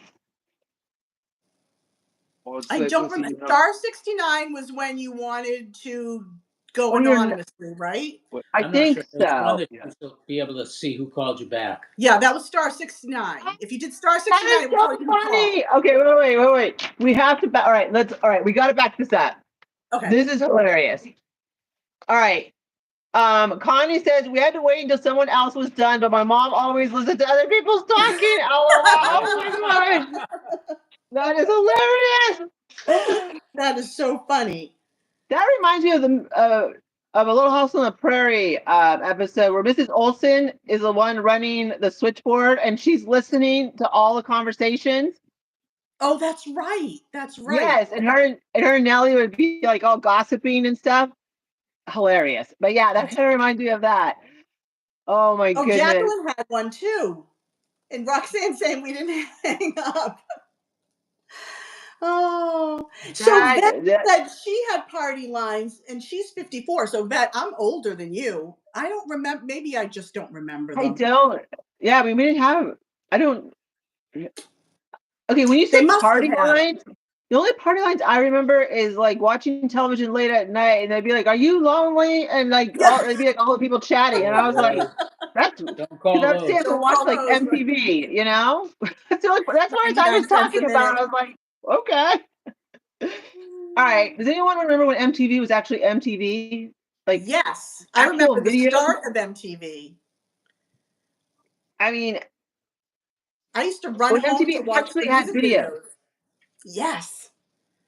Well, it's I like, don't let's see, remember. Star 69 was when you wanted to go Or you're, anonymously, right? I I'm not sure. think There was one so. that you used to be able to see who called you back. Yeah, that was Star 69. If you did Star That 69, is it would tell so you who called. funny. Okay, wait. We have to all right, all right, we gotta back this up. Okay. This is hilarious. All right. Connie says we had to wait until someone else was done, but my mom always listened to other people's talking. Oh my gosh, that is hilarious. That is so funny. That reminds me of a Little House on the Prairie episode where Mrs. Olson is the one running the switchboard and she's listening to all the conversations. Oh, that's right. That's right. Yes, and her and Nellie would be like all gossiping and stuff. Hilarious. But yeah, that kind of reminds me of that. Oh my Oh, goodness. Jacqueline had one too. And Roxanne saying we didn't hang up. Oh, so Vet That said she had party lines and she's 54. So Vet, I'm older than you. I don't remember. Maybe I just don't remember I them. don't. Yeah, I mean, we didn't have. I don't. Okay, when you They say must have party had it. lines, the only party lines I remember is like watching television late at night, and they'd be like, "Are you lonely?" And like, Yeah. it'd be like all the people chatting, and I was like, "That's Don't because call I'm staying those. up and Don't watch call like those. MTV, you know." That's the only. That's what I was 99 cents a talking about. minute. I was like, okay. All right. Does anyone remember when MTV was actually MTV? Like Yes. I actual remember the video? start of MTV. I mean, I used to run when home to MTV watch actually the had music video. videos. Yes.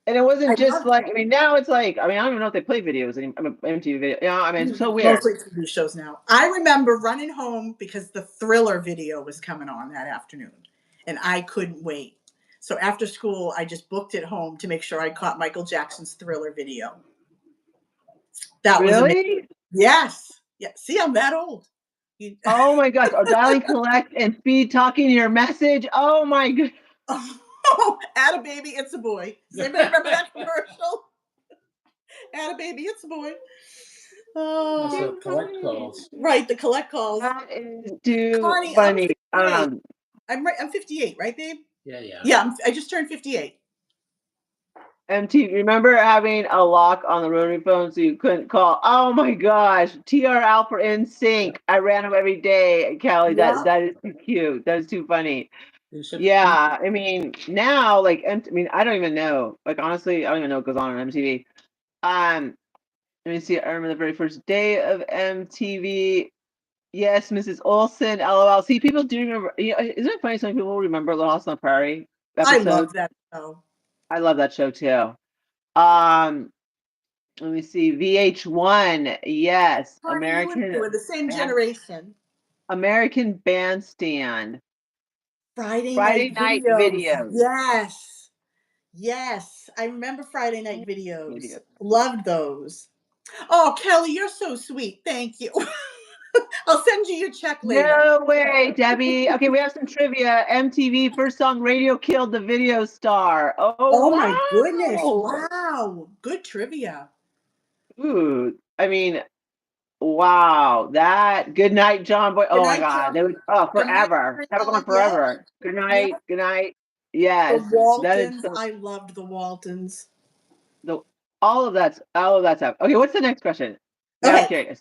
And it I wasn't just love like, I mean, now it's like, I mean, I don't even know if they play videos anymore. I mean, MTV video. You know, I mean, it's so weird. mostly TV shows now. I remember running home because the Thriller video was coming on that afternoon and I couldn't wait. So after school, I just booked it home to make sure I caught Michael Jackson's Thriller video. That was amazing. Really? Yes. Yeah. See, I'm that old. Oh my gosh. Oh, dialing collect and speed talking your message. Oh my god. Oh, add a baby, it's a boy. Does anybody remember that commercial? Add a baby, it's a boy. That's Oh, the collect calls. right, the collect calls. That is too Connie, I'm funny. 58. I'm 58, right, babe? Yeah, yeah. Yeah, I just turned 58. MTV, remember having a lock on the rotary phone so you couldn't call? Oh my gosh. TRL for NSYNC. I ran them every day, Kelly. Yeah. That is too cute. That is too funny. You should- Yeah, I mean, now, like, I mean, I don't even know. Like, honestly, I don't even know what goes on MTV. Let me see. I remember the very first day of MTV. Yes, Mrs. Olsen. LOL. See, people do remember. You know, isn't it funny? Some people remember Little House on the Prairie I episode. love that show. I love that show too. Um, Let me see. VH1. Yes, Connie, you and me were the same Band- generation. American Bandstand. Friday Friday night night videos. videos. Yes. Yes, I remember Friday night videos. Idiot. Loved those. Oh, Kelly, you're so sweet. Thank you. I'll send you your check later. No way, Debbie. Okay, we have some trivia. MTV first song Radio killed the video star. Oh Oh my goodness. wow. Wow. Good trivia. Ooh, I mean, wow. That good night, John Boy. Good Oh my night, God. They John. would Good night, forever. Have it going John. Yeah. forever. Good Yeah. night. Good night. The Yes. That is Waltons. so I loved the Waltons. the all of that stuff. Okay, what's the next question? Now I'm Okay. curious.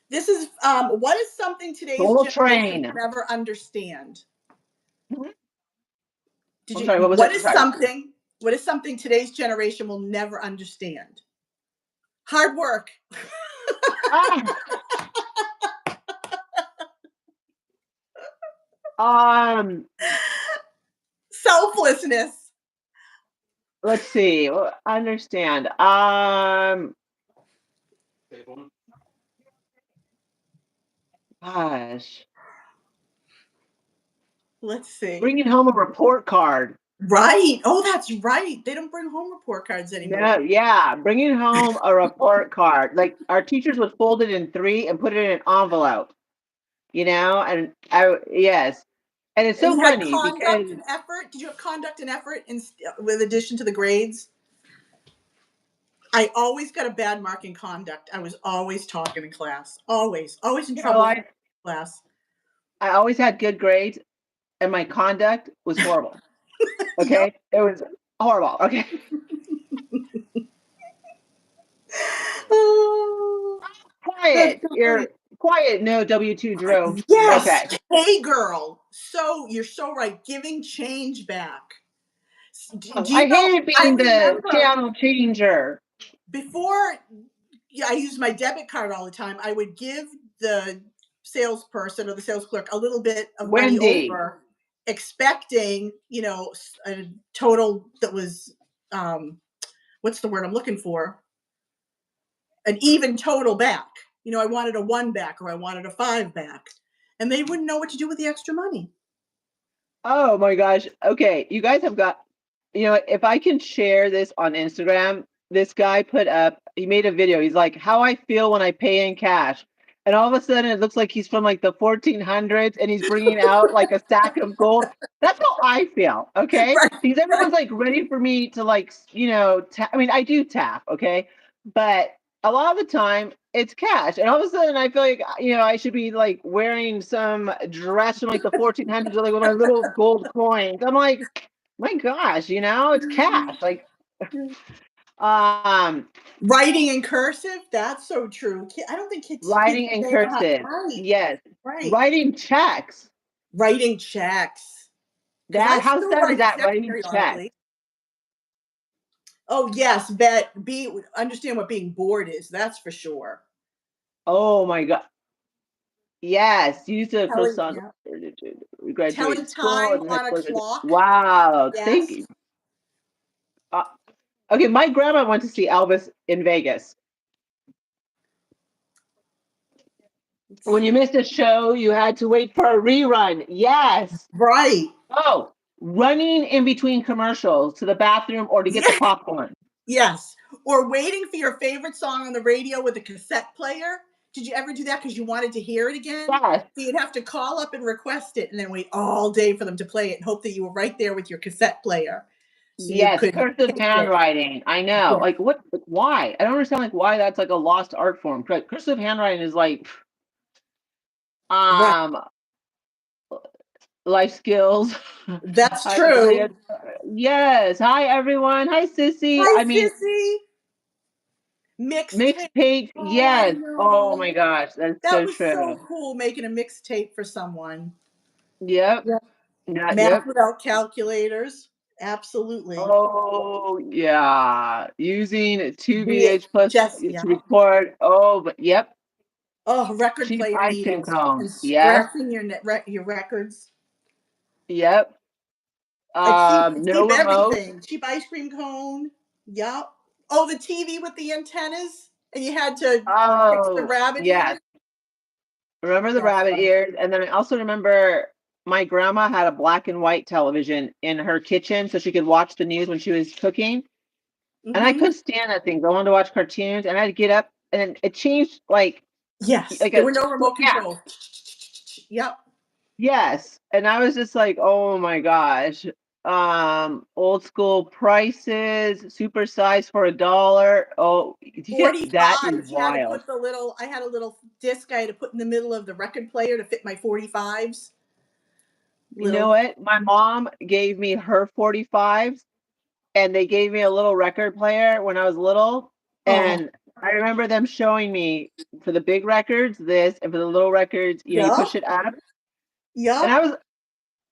This is what is something today's Soul generation Train. will never understand? Mhm. Did I'm you sorry, what was what it? is Sorry. something today's generation will never understand? Hard work. Ah, um, Selflessness. let's see. Understand. Gosh, Let's see. bringing home a report card. Right. Oh, that's right. They don't bring home report cards anymore. No, yeah, bringing home a report card. Like our teachers would fold it in three and put it in an envelope, and yes. And it's And so you had funny conduct because, and effort. Did you have conduct and effort with addition to the grades? I always got a bad mark in conduct. I was always talking in class. Always. Always in you know, trouble in I, class. I always had good grades and my conduct was horrible. Yep. Okay. It was horrible. Okay. Oh, that's Quiet. so funny. You're quiet. No W2 drove. Yes. Okay. Hey, girl. So you're so right. Giving change back. Do you I know? hated I being the remember channel changer. before, yeah, I used my debit card all the time. I would give the salesperson or the sales clerk a little bit of money Wendy. over, expecting, a total that was, um, what's the word I'm looking for? An even total back. I wanted a one back or I wanted a five back. And they wouldn't know what to do with the extra money. Oh my gosh. Okay. You guys have got, if I can share this on Instagram, this guy he made a video. He's like, how I feel when I pay in cash. And all of a sudden it looks like he's from like the 1400s and he's bringing out like a stack of gold. That's how I feel. Okay. Right, Because right. everyone's like ready for me to I mean, I do tap. Okay. But a lot of the time it's cash. And all of a sudden I feel like, I should be like wearing some dress from like the 1400s or like with my little gold coins. I'm like, my gosh, it's cash. Like, um, Writing in cursive, that's so true. I don't think kids writing in today know how to cursive. write. Yes. Right. Writing checks. Writing checks. Because I That, how still sad is write that? checks Writing checks. periodically. Oh yes, bet understand what being bored is, that's for sure. Oh my God. Yes. Use the Telling croissant. yeah. We graduate Telling school time and high on a school. clock. Wow. Thank Yes. you. Uh, okay. My grandma went to see Elvis in Vegas. When you missed a show, you had to wait for a rerun. Yes. Right. Oh, running in between commercials to the bathroom or to get the Yeah. popcorn. Yes. Or waiting for your favorite song on the radio with a cassette player. Did you ever do that because you wanted to hear it again? Yes. So you'd have to call up and request it and then wait all day for them to play it and hope that you were right there with your cassette player. So you Yes. could Cursive take it. handwriting. I know. Yeah. Like what? Why? I don't understand. Like why that's like a lost art form. Cursive handwriting is like Right. um life skills. That's I can tell you. true. Yes. Hi everyone. Hi Sissy. Hi, I mean Sissy. Mixtape. mixtapes. Oh, I Yes. Oh know. my gosh, that's That so was so true. cool making a mixtape for someone. Yep. Yeah. Yeah. Math Yep. without calculators. Absolutely. Oh, yeah. Using 2 VH, VH plus just to yeah. record. Oh, but yep. Oh, record Cheap player ice cream needles and cones. Yes. scratching your records. Yep. It's No cheap remote. everything. Cheap ice cream cone. Yup. Oh, the TV with the antennas, and you had to fix the Oh, rabbit yes. ears. Remember the That's rabbit funny. ears? And then I also remember my grandma had a black and white television in her kitchen so she could watch the news when she was cooking. And I Mm-hmm. couldn't stand that thing. I wanted to watch cartoons, and I had to get up, and it changed Yes, like there a were no remote yeah, control. Yep. yes. And I was just like, oh my gosh. Old school prices, super size for $1. Oh, that is 45s. You had to wild. put the little, I had a little disc I had to put in the middle of the record player to fit my 45s. You know Little, what? My mom gave me her 45s, and they gave me a little record player when I was little. oh, And I remember them showing me for the big records this, and for the little records, you yep, push it up. And yep.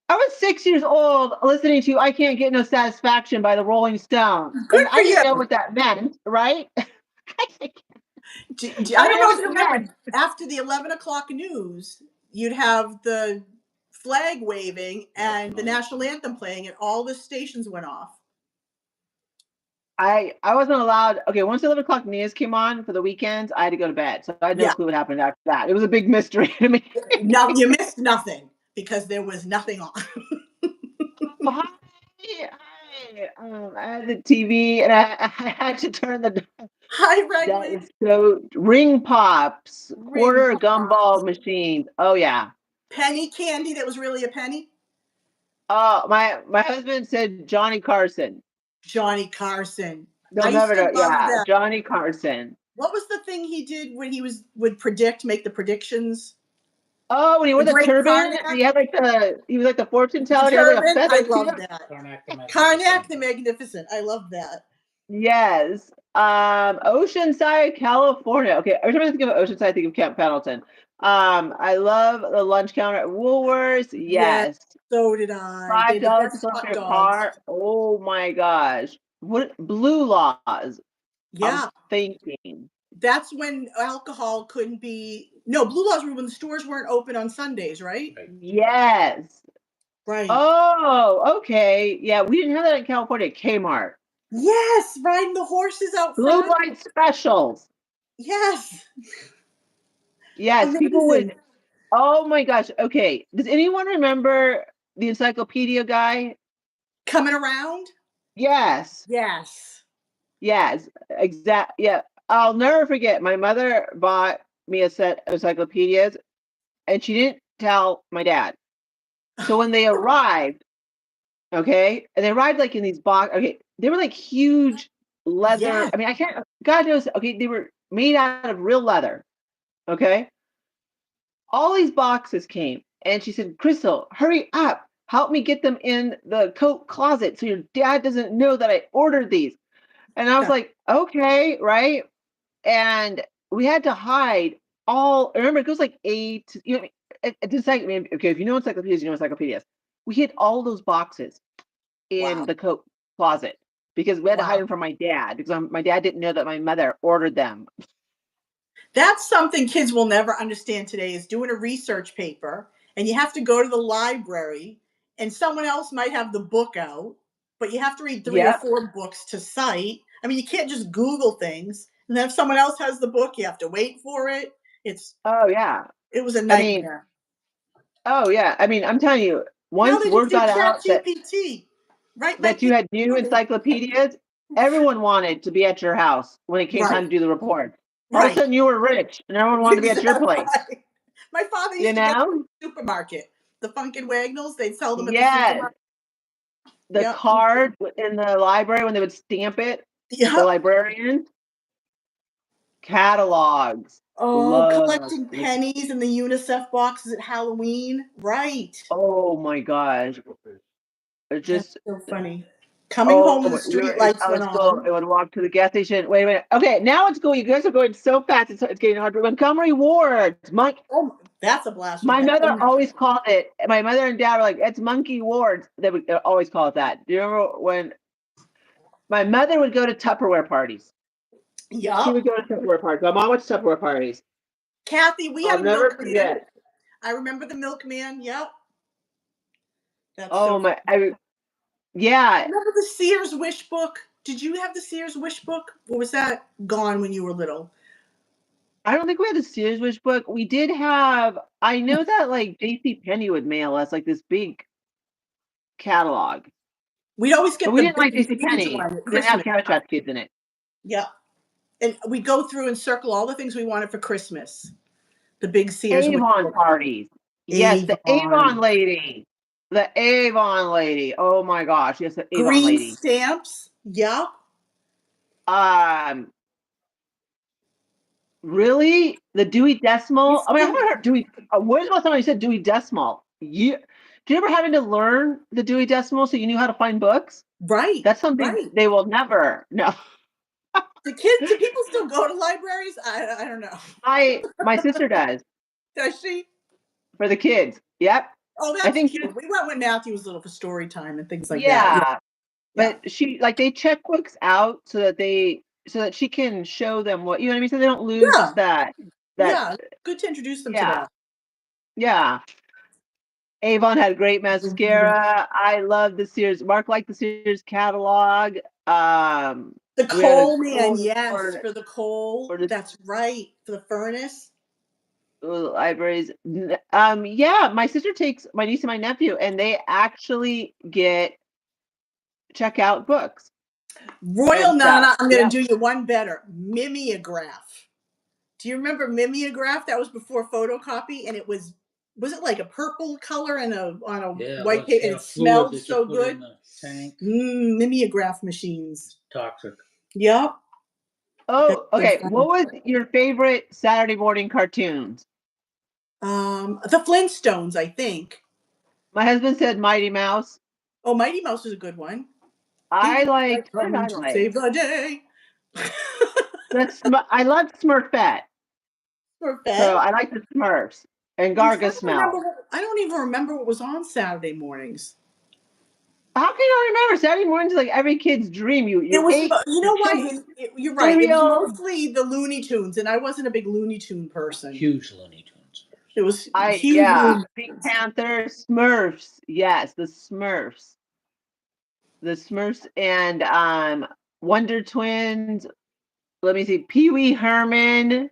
I was 6 years old listening to "I Can't Get No Satisfaction" by the Rolling Stones, Good and for I didn't you. know what that meant, right? I I don't don't know know what if you it meant. remember, after the 11 o'clock news, you'd have the flag waving and the national anthem playing, and all the stations went off. I wasn't allowed. Okay, once the 11 o'clock news came on for the weekends, I had to go to bed, so I had no Yeah. clue what happened after that. It was a big mystery to me. No, you missed nothing because there was nothing on. Oh, I had the TV, and I had to turn the. Hi, That Regland. is so ring pops, Ring quarter pops. gumball machines. Oh yeah. Penny candy that was really a penny. Oh, my husband said Johnny Carson. Johnny Carson. I They'll used never to know. love Yeah, that. Johnny Carson. What was the thing he did when he would predict, make the predictions? Oh, when he The wore the Great turban, and Karnak. he was like the fortune The teller. He had like a turban. I feather love too. that. Karnak the Karnak Magnificent. the Magnificent. I love that. Yes. Oceanside, California. Okay, every time I think of Oceanside, I think of Camp Pendleton. I love the lunch counter at Woolworths. Yes, Yes. so did I. They Five had the dollars to best fill up hot your dogs. car. Oh my gosh. What blue laws? I'm Yeah, thinking. that's when alcohol couldn't be. No, Blue Laws were when the stores weren't open on Sundays, right? Right. Yes. Right. Oh, okay. Yeah, we didn't have that in California. Kmart. Yes, riding the horses out Blue front. light specials. Yes, Yes, people amazing. would. Oh my gosh. Okay. Does anyone remember the encyclopedia guy? Coming around. Yes. Yes. Yes. Exact. Yeah. I'll never forget. My mother bought me a set of encyclopedias, and she didn't tell my dad. So when they arrived, okay, and they arrived like in these box. Okay, they were like huge leather. Yes. I mean, I can't. God knows. Okay, they were made out of real leather. Okay, all these boxes came, and she said, "Crystal, hurry up! Help me get them in the coat closet so your dad doesn't know that I ordered these." And I was like, "Okay, right." And we had to hide all. Remember, it goes like eight. It's like, I mean, okay, if you know encyclopedias, you know encyclopedias. We hid all those boxes in Wow. the coat closet because we had to hide Wow. them from my dad because my dad didn't know that my mother ordered them. That's something kids will never understand today is doing a research paper and you have to go to the library and someone else might have the book out, but you have to read three or Yep. four books to cite. I mean, you can't just Google things. And then if someone else has the book, you have to wait for it. It's Oh yeah. it was a I mean, nightmare. oh yeah. I mean, I'm telling you, Now once they just word do got chat out that GPT. Right? My that you kids had new Google. encyclopedias, everyone wanted to be at your house when it came time Right. to do the report. All of a Right. sudden, you were rich, and everyone wanted to be at your place. Exactly. My father You used to get know? the supermarket, the Funkin' Wagnalls. They'd sell them at the Yes. supermarket. The Yep. card in the library when they would stamp it, the Yep. librarian catalogs. Oh, Love. collecting pennies in the UNICEF boxes at Halloween. Right. Oh my gosh. It That's just so funny. Coming oh home and the my, we were street in lights went school. on. I would walk to the gas station. Wait a minute. Okay, now it's cool. You guys are going so fast. It's getting hard. Montgomery Wards. Oh, that's a blast from My the past. mother always called it. My mother and dad were like, "It's Monkey Wards." They would always call it that. Do you remember when my mother would go to Tupperware parties? She would Yup. go to Tupperware parties. My mom went to Tupperware parties. Kathy, we I'll had a never milkman. forget. I remember the milkman. Yep. That's Oh so my, funny. yeah. Remember the Sears Wish book? Did you have the Sears Wish book? Or was that gone when you were little? I don't think we had the Sears Wish book. We did have. I know that like J.C. Penney would mail us like this big catalog, We'd always but get we the didn't like big, J.C. huge Penney. one at Didn't have Christmas Cabbage time. Patch Kids in it. Yeah. And we go through and circle all the things we wanted for Christmas. The big Sears Wish Avon book. parties. Yes, the Avon Avon. lady. The Avon lady. Oh my gosh. Yes, the Avon Green lady. stamps. Yep. Um, really? The Dewey Decimal? I mean, I haven't heard Dewey. When's the last time you said Dewey Decimal? Do you ever having to learn the Dewey Decimal so you knew how to find books? Right. That's something Right. they will never. No. Do people still go to libraries? I don't know. My sister does Does she? for the kids. Yep. Oh, I that's think cute. We went when Matthew was little for story time and things like that. Yeah. yeah. Yeah. But she like they check books out so that she can show them what you know what I mean, so they don't lose Yeah. that Yeah. Good to introduce them to yeah. that. Yeah. Avon had great mascara. I love the Sears. Mark liked the Sears catalog. The We had a coal man, cool yes, for the coal. for the That's right. For the furnace. libraries. Yeah, my sister takes my niece and my nephew, and they actually check out books Royal and stuff. Nana, I'm Yeah. going to do you one better. Mimeograph. Do you remember mimeograph? That was before photocopy, and it was it like a purple color and on a Yeah, white once paper, you and it have fluid smelled that you so put in good. the tank, Mimeograph machines. toxic. Yep. Oh, So okay. fun. What was your favorite Saturday morning cartoons? The Flintstones, I think. My husband said Mighty Mouse. Oh, Mighty Mouse was a good one. I Here I liked what did come I to like? save the day. I loved Smurfette. So Perfect. I like the Smurfs and I'm trying Garga to remember. Smell. I don't even remember what was on Saturday mornings. How can you not remember? Saturday mornings is like every kid's dream. It You was, ate you the know what? children's You're right. It was cereal. mostly the Looney Tunes, and I wasn't a big Looney Tune person. Huge Looney Tunes. It was I huge yeah, Looney Pink Tunes. Panther, Smurfs. Yes, the Smurfs. The Smurfs and Wonder Twins. Let me see. Pee Wee Herman,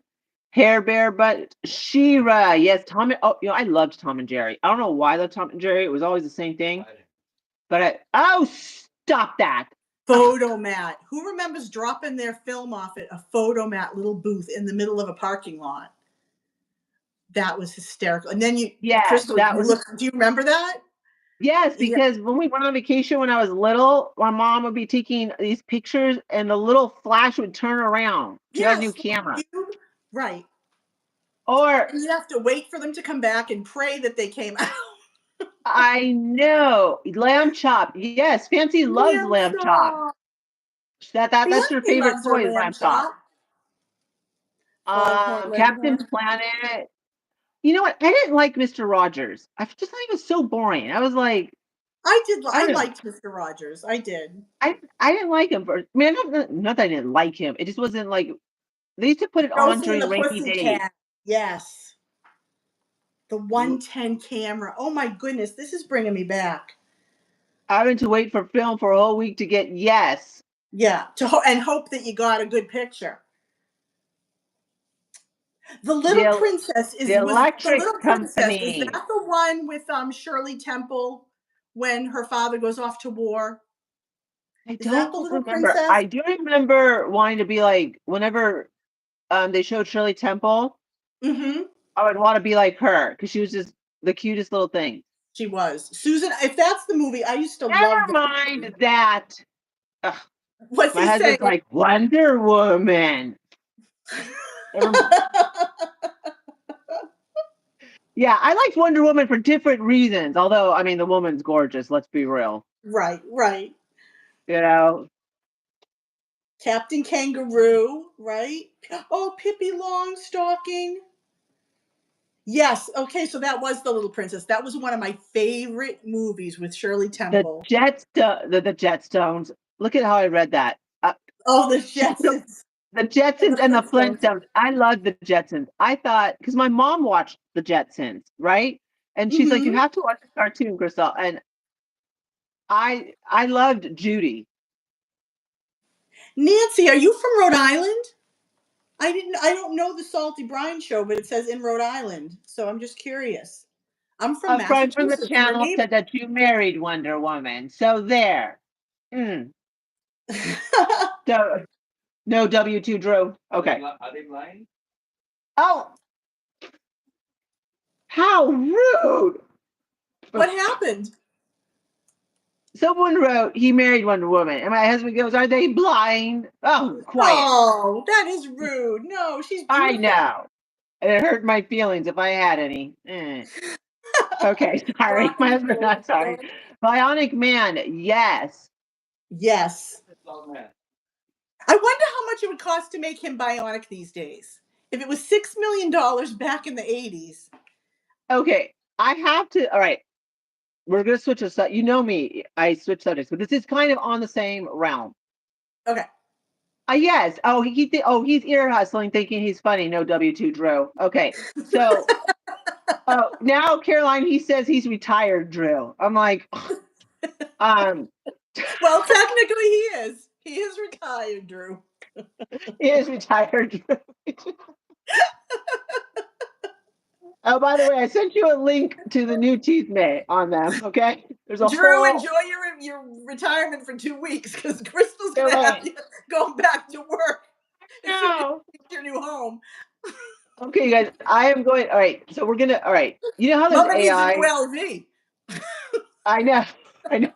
Hair Bear, but She-Ra. Yes, Tom. Oh, I loved Tom and Jerry. I don't know why I loved Tom and Jerry. It was always the same thing. But oh, stop that. Photomat. Who remembers dropping their film off at a Photomat little booth in the middle of a parking lot? That was hysterical. And then Yes, Crystal, that you was look. Do you remember that? yes, Yeah. because when we went on vacation when I was little, my mom would be taking these pictures and the little flash would turn around. She got a new Yes. camera. Cube. Right. Or And you have to wait for them to come back and pray that they came out. I know lamb chop. Yes, Fancy loves Lamb lamb chop. chop. That's her Fancy favorite loves her toy is lamb lamb chop. chop. Foghorn Captain Leghorn. Planet. You know what? I didn't like Mr. Rogers. I just thought he was so boring. I was like, I did. I I don't know. liked Mr. Rogers. I did. I didn't like him. I mean, not that I didn't like him. It just wasn't like they used to put it on Josie and during the rainy days. Pussycat. Yes. The 110 camera. Oh my goodness, this is bringing me back. Having to wait for film for a whole week to get yes. Yeah, and hope that you got a good picture. The Little The Princess the was the electric Little Princess. Was company. that the one with Shirley Temple when her father goes off to war? I Is that the don't Little remember. Princess? I do remember wanting to be like whenever they showed Shirley Temple, Mm-hmm. I would want to be like her because she was just the cutest little thing. She was Susan. If that's the movie, I used to love Never that mind movie. that. Ugh, What's my he saying? husband's like Wonder Woman. Never mind. Yeah, I liked Wonder Woman for different reasons. Although, I mean, the woman's gorgeous. Let's be real. Right, right. You know. Captain Kangaroo, right? Oh, Pippi Longstocking. Yes. Okay, so that was the Little Princess. That was one of my favorite movies with Shirley Temple. The Jetstones. Look at how I read that. Oh, the She took Jetsons the and the Jetsons and the Flintstones. Flintstones. I love the Jetsons. I thought because my mom watched the Jetsons, right? And she's like, "You Mm-hmm. have to watch the cartoon, Crystal." And I loved Judy. Nancy, are you from Rhode Island? I don't know the Salty Brine show, but it says in Rhode Island. So I'm just curious. I'm from A friend from the Massachusetts. We're channel neighbors. said that you married Wonder Woman. So there. Mm. So no W2 Drew. Okay. Are they lying? Oh, how rude. What happened? Someone wrote he married Wonder Woman, and my husband goes, "Are they blind?" Oh, quiet. Oh, that is rude. No, she's I beautiful. know. And it hurt my feelings if I had any. Okay, sorry. My husband's not sorry. Bionic Man, yes. Yes. It's all that. I wonder how much it would cost to make him bionic these days. If it was $6 million back in the 80s. Okay, I have to. All right, we're gonna switch a You know me, I switch subjects, but this is kind of on the same realm. Okay. Yes. Oh, he's ear hustling, thinking he's funny. No W2 Drew. Okay, so now Caroline, he says he's retired Drew. I'm like, um, Well, technically he is. He is retired, Drew. he is retired Drew. Oh, by the way, I sent you a link to the new teeth May on them. Okay, there's a Drew, whole. enjoy your retirement for 2 weeks because Crystal's Go gonna have ahead. you going back to work as soon as No. you get your new home. Okay, you guys, I am going. All right, so we're gonna. All right, you know how there's Mama needs a new AI. LV. I know. I know.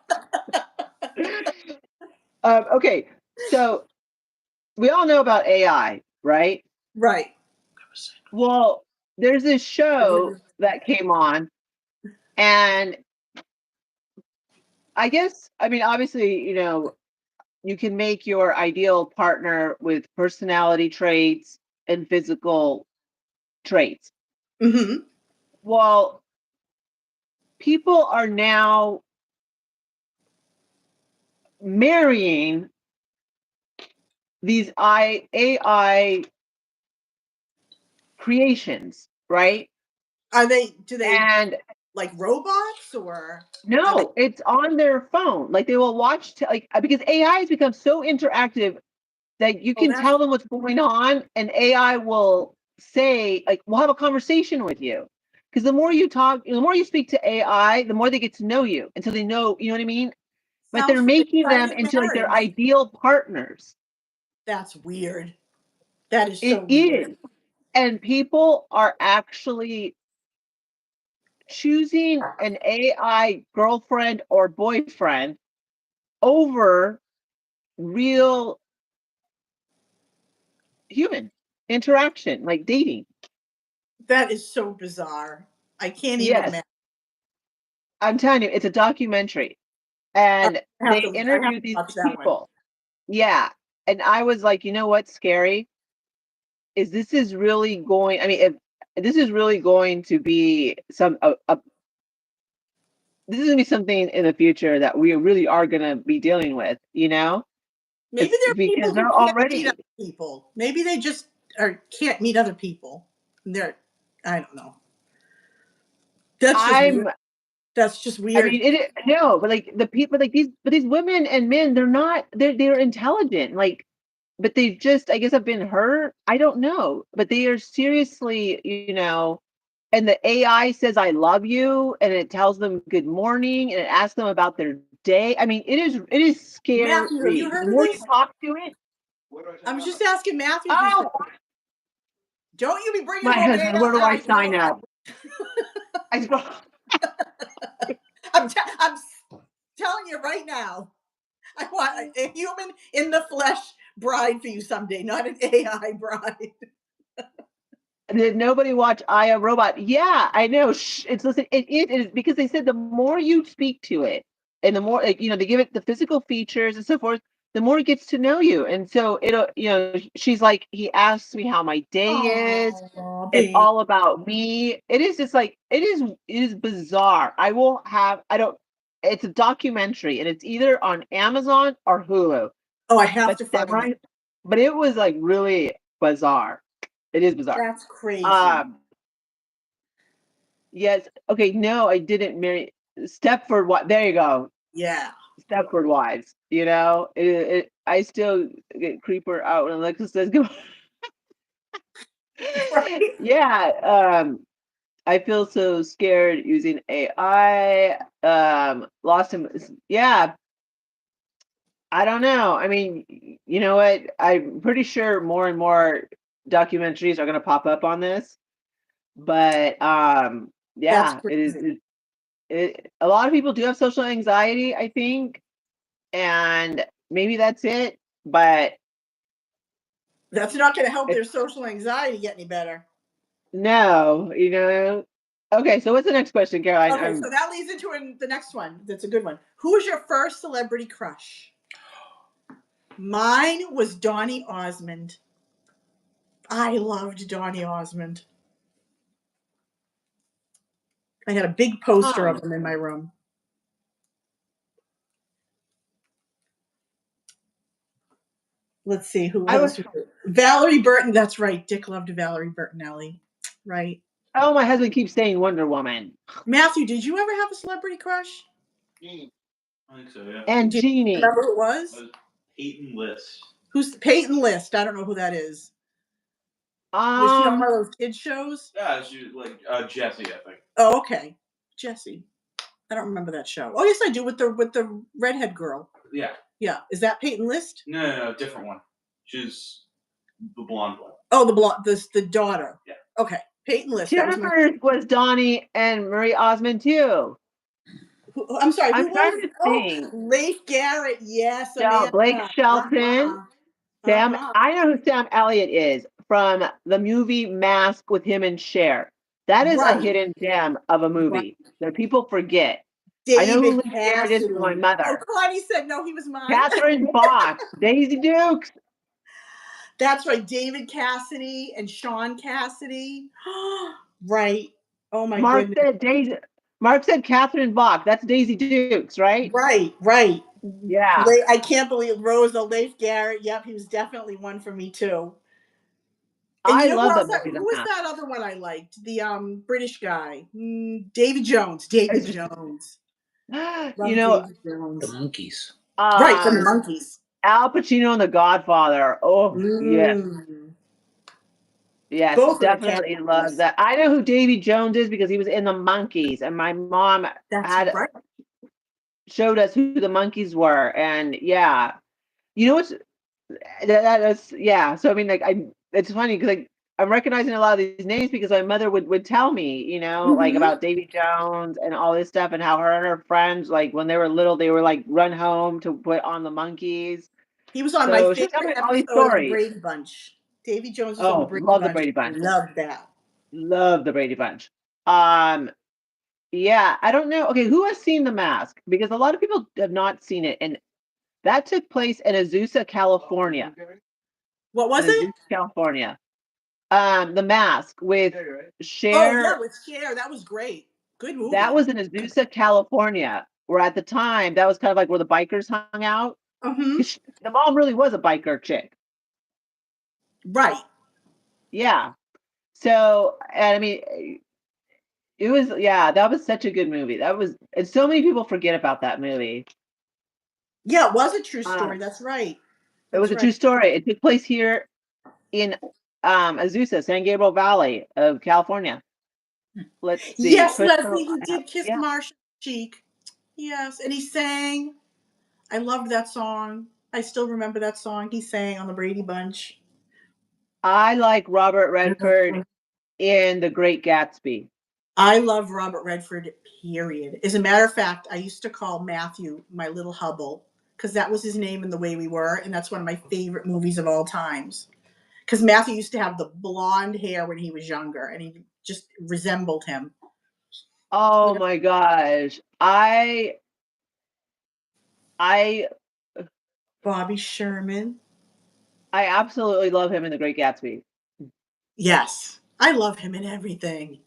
Okay, so we all know about AI, right? Right. Well, there's this show that came on, and I guess, I mean, obviously, you can make your ideal partner with personality traits and physical traits. Mm-hmm. Well, people are now marrying these AI creations, right? Do they And like robots or are they? no, it's on their phone. Like they will watch, because AI has become so interactive that you Oh, can that's tell them what's going on, and AI will say, like, we'll have a conversation with you. Because the more you talk, the more you speak to AI, the more they get to know you. And so they know, you know what I mean? But sounds they're like making a them exciting into like their marriage. ideal partners. That's weird. That is so It weird. is. And people are actually choosing an AI girlfriend or boyfriend over real human interaction, like dating. That is so bizarre. I can't even Yes, imagine. I'm telling you, it's a documentary, and they I have interview to these watch that one. people. Yeah, and I was like, you know what's scary is this is really going. I mean, if this is really going to be this is going to be something in the future that we really are going to be dealing with. Maybe It's there are because people who they're can't meet already. other people. Maybe they just can't meet other people. They're I don't know. That's just weird. I'm That's just I weird. mean, no, but like the people, like these women and men, they're not, they're intelligent, like, but they just, I guess, have been hurt. I don't know, but they are seriously, and the AI says, I love you, and it tells them good morning, and it asks them about their day. I mean, it is Matthew, have you scary. The heard of more you this? talk to it, What do I I sign was up just for? asking Matthew if he's. oh, Don't you be bringing my home husband, where do I AI sign girlfriend. up? I go, I'm telling you right now. I want a human in the flesh bride for you someday, not an AI bride. did nobody watch I, a Robot? Yeah, I know. Shh, it's listen. It is because they said the more you speak to it, and the more, like, they give it the physical features and so forth, the more it gets to know you. And so it'll, she's like, he asks me how my day is. Oh, It's babe. all about me. It is just like it is bizarre. I don't. It's a documentary, and it's either on Amazon or Hulu. Oh, I have But to then find it. but it was like really bizarre. It is bizarre. That's crazy. Um, yes. Okay. No, I didn't marry Stepford. What? There you go. Yeah. Stepford Wives. I still get creeper out when Alexis says, "Go." Right? Yeah, I feel so scared using AI. Lost him. Yeah, I don't know. I mean, you know what? I'm pretty sure more and more documentaries are going to pop up on this. But That's yeah, crazy. a lot of people do have social anxiety, I think, and maybe that's it. But That's not going to help it's their social anxiety get any better. no, you know. Okay, so what's the next question, Caroline? Okay, so that leads into the next one. That's a good one. Who was your first celebrity crush? Mine was Donny Osmond. I loved Donny Osmond. I had a big poster huh. of him in my room. Let's see who I was else. Valerie Burton. That's right. Dick loved Valerie Bertinelli. Right. oh, my husband keeps saying Wonder Woman Matthew, did you ever have a celebrity crush? I think so, yeah. and Do you Genie. remember who it was? Peyton List. Who's Peyton List? I don't know who that is. Was she on Um, one of those kids shows? Yeah, she was like Jesse, I think. Oh, okay. Jesse. I don't remember that show. Oh, yes, I do with the redhead girl. Yeah. Yeah, is that Peyton List? No, different one. She's the blonde one. Oh, the blonde, the daughter. Yeah. Okay, Peyton List. That was my. Jennifer was Donnie and Marie Osmond too. I'm sorry. I'm Who was? trying to Oh, think. Leif Garrett. Yes, Blake Amanda. Uh Shelton, huh. Uh Sam. huh. I know who Sam Elliott is from the movie Mask with him and Cher. That is a Right. hidden gem of a Right. movie that people forget. I know who David Leif Garrett is from my Cassidy. Oh, mother. Claudia said no. He was mine. Catherine Bach, Daisy Dukes. That's right. David Cassidy and Sean Cassidy. Right. Oh my Mark goodness. said Daisy. Mark said Catherine Bach. That's Daisy Dukes, right? Right. Right. Yeah. I can't believe Rosa Leif Garrett. Yep, he was definitely one for me too. And you I know who love else? that movie, The Who was Mask. that other one I liked? The British guy, David Jones. David It's- Jones. you Love know, David The Jones. monkeys. Right from the um, Monkeys. Al Pacino and The Godfather. Oh, yes. Mm. Yes, Both of the definitely love characters. that. I know who Davy Jones is because he was in the Monkeys, and my mom That's had right. showed us who the Monkeys were, and yeah, you know what's that's yeah. So I mean, like it's funny because like I'm recognizing a lot of these names because my mother would tell me, you know, like Hmm. about Davy Jones and all this stuff, and how her and her friends, like when they were little, they were like run home to put on the Monkeys. He was on my So she tell me favorite all these episode of the stories. Brady Bunch. Davy Jones was on the Oh, Brady love the Bunch. Brady Bunch. Loved that. Love the Brady Bunch. Um, Yeah, I don't know. Okay, who has seen The Mask? Because a lot of people have not seen it, and that took place in Azusa, California. What was In it? Azusa, California. The Mask with Oh yeah, Cher. with Cher. That was great. Good That movie. was in Azusa, California, where at the time that was kind of like where the bikers hung out. Mm-hmm. 'Cause the mom really was a biker chick. Right. Yeah. So, and I mean, it was yeah, that was such a good movie. That was, and so many people forget about that movie. Yeah, it was a true Uh, story. That's right. it was That's a right. true story. It took place here in Azusa, San Gabriel Valley of California. Let's see. Yes, Leslie, Crystal, he did kiss yeah, Marsha's cheek. Yes, and he sang. I loved that song. I still remember that song he sang on the Brady Bunch. I like Robert Redford in The Great Gatsby. I love Robert Redford, period. As a matter of fact, I used to call Matthew my little Hubble because that was his name in The Way We Were, and that's one of my favorite movies of all times. Because Matthew used to have the blonde hair when he was younger, and he just resembled him. Oh my gosh, I Bobby Sherman. I absolutely love him in The Great Gatsby. Yes, I love him in everything.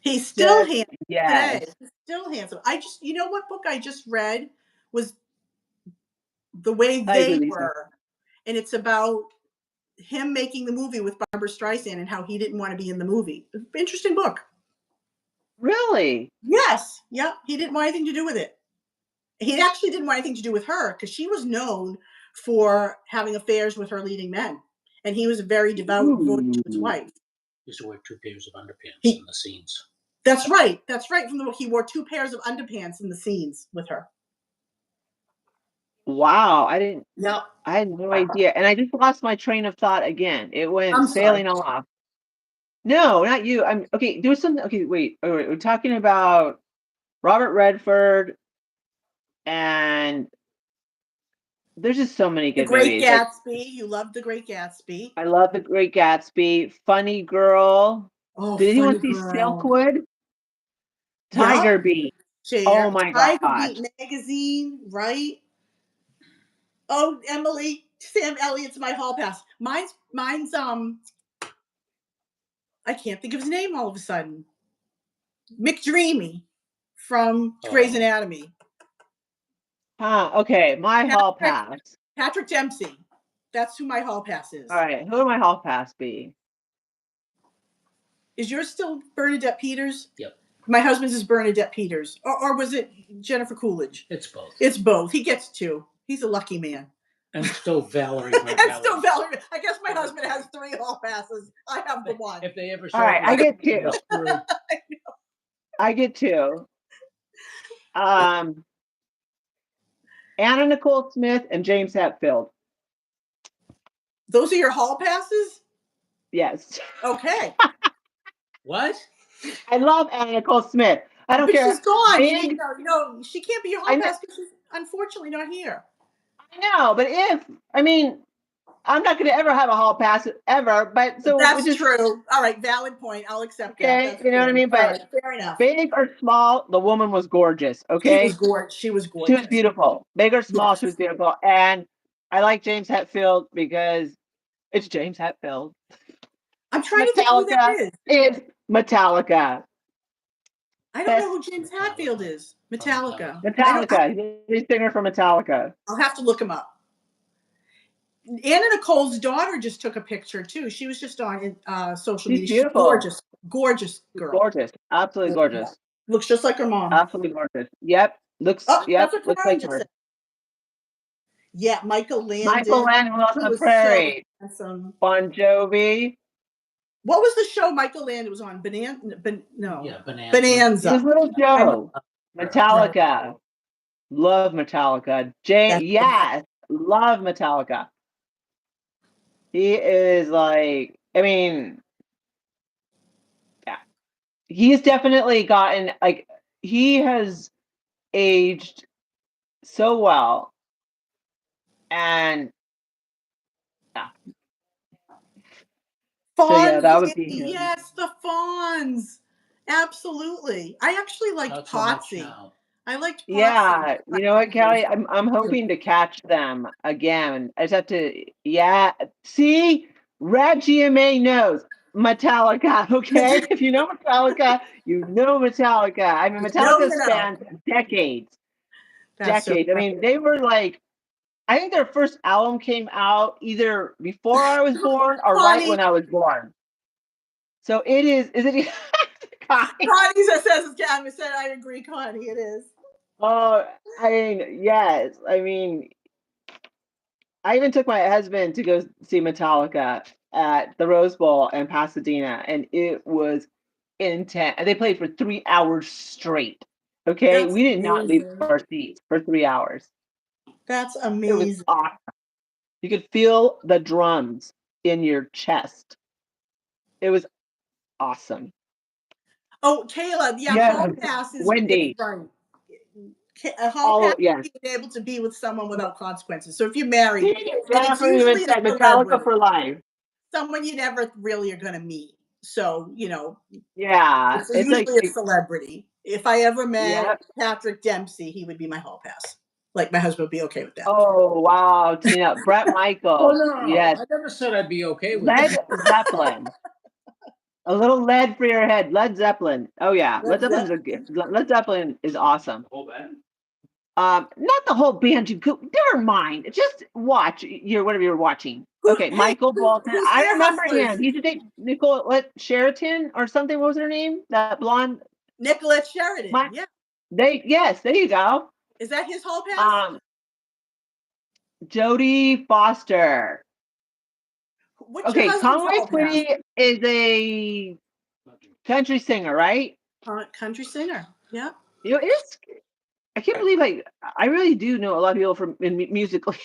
He's still Just handsome today. yes, He's still handsome. You know what book I just read was The Way I agree They with you. Were, and it's about him making the movie with Barbara Streisand and how he didn't want to be in the movie. Interesting book. Really? Yes, yeah, he didn't want anything to do with it. He actually didn't want anything to do with her because she was known for having affairs with her leading men. and he was very devout, devoted to his Ooh. wife. Used to wear 2 pairs of underpants He- in the scenes. That's right. That's right. From the book, he wore 2 pairs of underpants in the scenes with her. Wow, I didn't. Yep. I had no idea, and I just lost my train of thought again. It went I'm sorry. sailing off. No, not you. I'm okay. There was something. Okay, wait. We're talking about Robert Redford, and there's just so many The good Great movies. Like Gatsby. You loved The Great Gatsby. I love The Great Gatsby, Funny Girl. Oh, Did anyone Funny see Girl. Silkwood? Yeah. Tiger Beat. Oh my Tiger gosh. Beat magazine, right? Oh, Emily, Sam Elliott's my hall pass. Mine's I can't think of his name all of a sudden. McDreamy from Grey's Oh. Anatomy. Okay, my hall Patrick, pass. Patrick Dempsey. That's who my hall pass is. All right, who would my hall pass be? Is yours still Bernadette Peters? Yep. My husband's is Bernadette Peters. Or was it Jennifer Coolidge? It's both. It's both. He gets 2. He's a lucky man. And still Valerie. And still Valerie. I guess my husband has 3 hall passes. I have the 1. If they ever show All right, up, I get 2. we're screwed. I get 2. Anna Nicole Smith and James Hetfield. Those are your hall passes? Yes. Okay. What? I love Anna Nicole Smith. I don't But care. she's gone. You Big- need, no, she can't be your I hall know- pass because she's unfortunately not here. I know, but I'm not going to ever have a hall pass ever. But so That's just, true. All right, valid point. I'll accept that. Okay, That's you know what I true. mean? All But right, fair enough. big or small, the woman was gorgeous. She Okay, was gorgeous. She was she gorgeous. was beautiful. Big or small, Yes. she was beautiful. And I like James Hetfield because it's James Hetfield. I'm trying to think who that is. It's Metallica. I don't know who James Hetfield is. Metallica. Metallica. He's the singer for Metallica. I'll have to look him up. Anna Nicole's daughter just took a picture too. She was just on social She's media. beautiful. She's gorgeous girl. Gorgeous. Absolutely gorgeous. Looks just like her mom. Absolutely gorgeous. Yep. Looks Oh, yep. that's what Looks Karen like just her. said. Yeah, Michael Landon. Michael Landon who lost on He the was prairie. so handsome. Bon Jovi. What was the show Michael Landon was on? No. Yeah, Bonanza. Bonanza. It was Little Joe. Metallica. Love Metallica. Yes. Love Metallica. He is like, yeah. He's definitely gotten, like, he has aged so well. And yeah. Fonz, So yeah, that would be him. yes, the Fonz. Absolutely. I actually liked Not so much Potsy. now. I liked Potsy. Yeah, you know what, Kelly? I'm hoping to catch them again. I just have to, yeah. See, Rad GMA knows Metallica. Okay, if you know Metallica, you know Metallica. I mean, Metallica you know. spans decades. That's so Decades. I mean, they were like, I think their first album came out either before I was born or right Connie. when I was born. So it is. Is it? Connie says Gavin said, I agree, Connie. It is. Oh, I mean, yes. I mean, I even took my husband to go see Metallica at the Rose Bowl in Pasadena, and it was intense. And they played for 3 hours straight. Okay, That's we did not leave amazing. our seats for 3 hours. That's It was amazing. awesome. You could feel the drums in your chest. It was awesome. Oh, Kayla, yeah, Yeah, hall pass is Wendy. right. A hall pass yes. is being able to be with someone without consequences. So if you're married, and it's Definitely usually even said a Metallica celebrity, for life. someone you never really are going to meet. So, Yeah, it's it's usually like, a celebrity. If I ever met Yep. Patrick Dempsey, he would be my hall pass. Like my husband would be okay with that. oh wow, Tina, Brett Michaels. Oh no, Yes, I never said I'd be okay with Led it. Zeppelin. A little lead for your head. Led Zeppelin. Oh yeah, Led Zeppelin is awesome. Whole band? Not the whole band. Never mind. Just watch whatever you're watching. Okay, Michael Bolton. who's I their remember hustlers? him. He should date Nicolette Sheraton or something. What was her name? That blonde. Nicolette Sheridan. Yeah. Yes, there you go. Is that his hall pass? Jodie Foster. What's your Okay, husband's Conway hall pass? Twitty is a country singer, right? Country singer. Yeah. You know, it's I can't believe I really do know a lot of people from musically.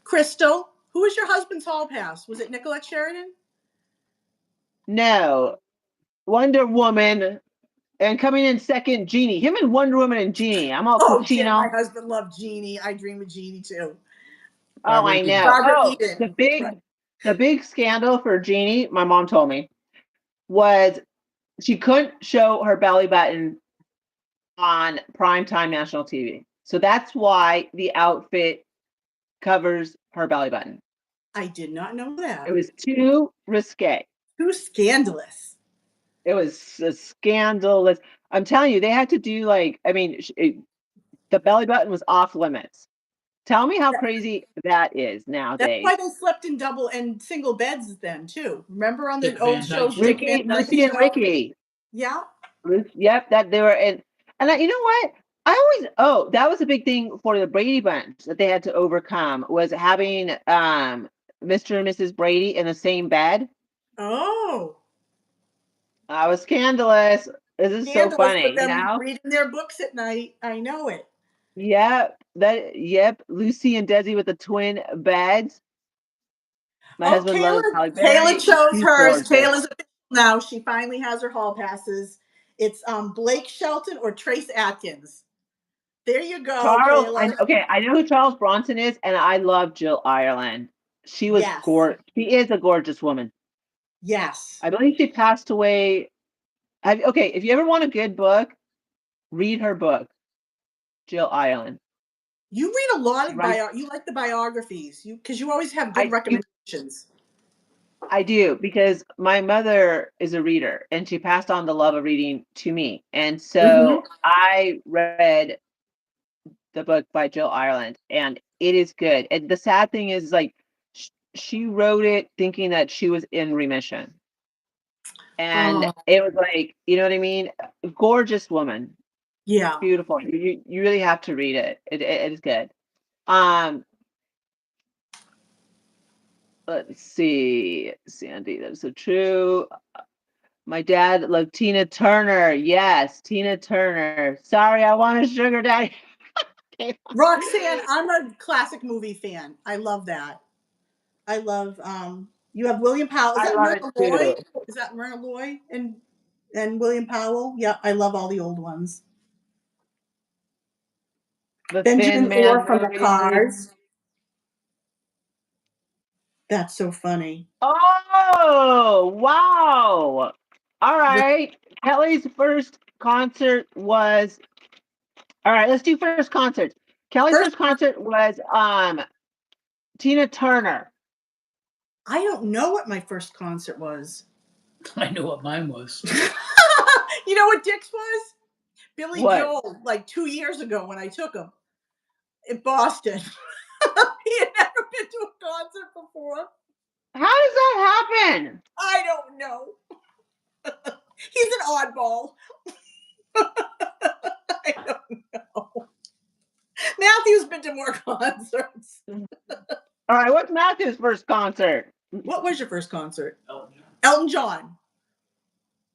Crystal, who was your husband's hall pass? Was it Nicolette Sheridan? No, Wonder Woman, and coming in second, Genie. Him and Wonder Woman and Genie. I'm all Oh, shit, my Pacino. husband loved Jeannie. I dream of Jeannie too. Oh, Barbara I Eden. know. Barbara Oh, Eden. Right. the big scandal for Genie. My mom told me was she couldn't show her belly button on primetime national TV. So that's why the outfit covers her belly button. I did not know It that. was too risque. Too scandalous. It was a scandalous. I'm telling you, they had to do the belly button was off limits. Tell me how That- crazy that is That's nowadays. why they slept in double and single beds then too. Remember on the Dick old Van Dyke show, Show. Dick Van Dyke Lucy and Show? Ricky. Yeah. Yep, that they were in. And you know what? That was a big thing for the Brady Bunch that they had to overcome was having Mr. and Mrs. Brady in the same bed. Oh. I was scandalous. This is so Scandalous for funny, you them know? reading their books at night. I know it. Yep. Lucy and Desi with the twin beds. My Oh, husband loves Halle Kayla Berry. chose She's hers. gorgeous. Kayla's official now. She finally has her hall passes. It's Blake Shelton or Trace Atkins. There you go, Kayla. I know who Charles Bronson is, and I love Jill Ireland. She was Yes. gorgeous. She is a gorgeous woman. Yes. I believe she passed away. If you ever want a good book, read her book, Jill Ireland. You read a lot She of writes. you like the biographies. Because you always have good I you, recommendations. I do because my mother is a reader, and she passed on the love of reading to me, and Mm-hmm. so I read the book by Jill Ireland, and it is good. And the sad thing is, she wrote it thinking that she was in remission, and Oh, it was you know what I mean? Gorgeous woman, yeah. beautiful. You really have to read it. It is good. Um, let's see, Sandy. That's so true. My dad loved Tina Turner. Yes, Tina Turner. Sorry, I want a sugar daddy. Roxanne, I'm a classic movie fan. I love that. I love you have William Powell. Is I that love it Myrna too. Loy? Is that Myrna Loy and William Powell? Yeah, I love all the old ones. The Thin Benjamin Orr Man from the movie. Cars. That's so funny. Oh, wow. All The right. Kelly's first concert was all right, let's do first concerts. Kelly's first first concert was Tina Turner. I don't know what my first concert was. I knew what mine was. You know what Dick's was? Billy What? Joel, like 2 years ago when I took him in Boston. He had never been to a concert before. How does that happen? I don't know. He's an oddball. I don't know. Matthew's been to more concerts. All right, what's Matthew's first concert? What was your first concert? Elton John.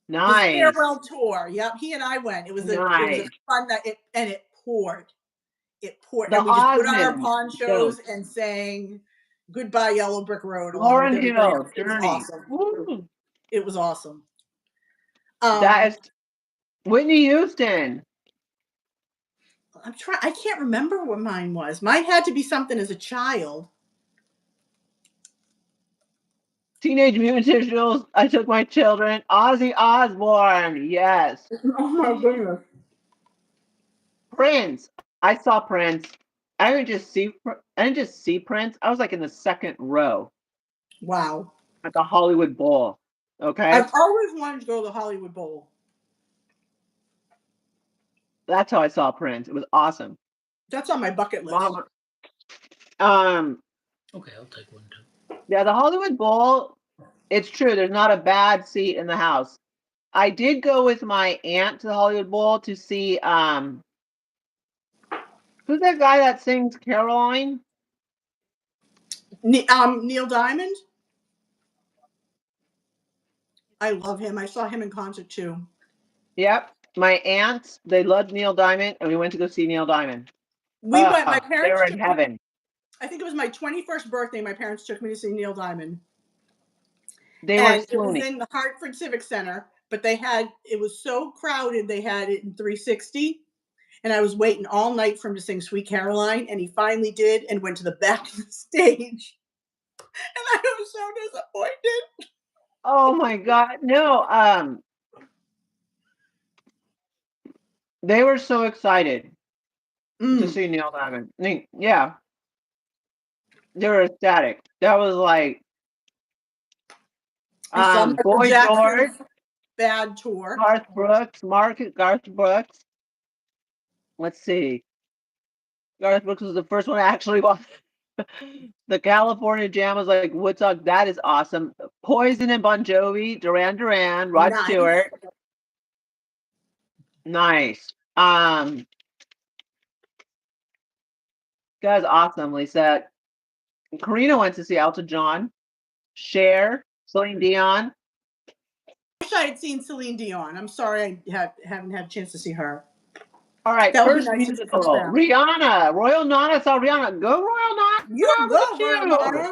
His Nice. farewell tour. Yep, he and I went. It was a Nice. fun night, and it poured. It poured, The and we just put on our Osmonds. ponchos and sang "Goodbye Yellow Brick Road" along with Lauren everybody else. Hill, It was Journey. awesome. Woo. It was awesome. That is Whitney Houston. I can't remember what mine was. Mine had to be something as a child. Teenage Mutant Ninja Turtles. I took my children. Ozzy Osbourne. Yes. Oh my goodness. Prince. I saw Prince. I didn't just see Prince. I was like in the second row Wow. at the Hollywood Bowl. Okay, I've always wanted to go to the Hollywood Bowl. that's how I saw Prince. It was awesome. That's on my bucket list. Mama, um, Okay, I'll take one too. yeah, the Hollywood Bowl. It's true. There's not a bad seat in the house. I did go with my aunt to the Hollywood Bowl to see who's that guy that sings Caroline? Neil Diamond. I love him. I saw him in concert too. Yep. My aunts, they loved Neil Diamond, and we went to go see Neil Diamond. We went. My They parents were in took me. heaven. I think it was my 21st birthday. My parents took me to see Neil Diamond, They were and it was swooning. in the Hartford Civic Center. But it was so crowded. They had it in 360, and I was waiting all night for him to sing "Sweet Caroline," and he finally did, and went to the back of the stage, and I was so disappointed. Oh my God. No, they were so excited to Mm. see Neil Diamond. I mean, yeah, they were ecstatic. That was like I saw Michael Boy George, Jackson's "Bad" tour. Garth Brooks. Let's see. Garth Brooks was the first one I actually watched. The California Jam was like Woodstock. That is awesome. Poison and Bon Jovi, Duran Duran, Rod Nice. Stewart. Nice. Guys, awesome, Lisa. Karina went to see Elton John, Cher, Celine Dion. Wish I had seen Celine Dion. I'm sorry I haven't had a chance to see her. All right, That would be first nice if she comes musical. back. Rihanna, Royal Nana saw Rihanna. Go Royal Nana! You Look go, at Royal you! Nana.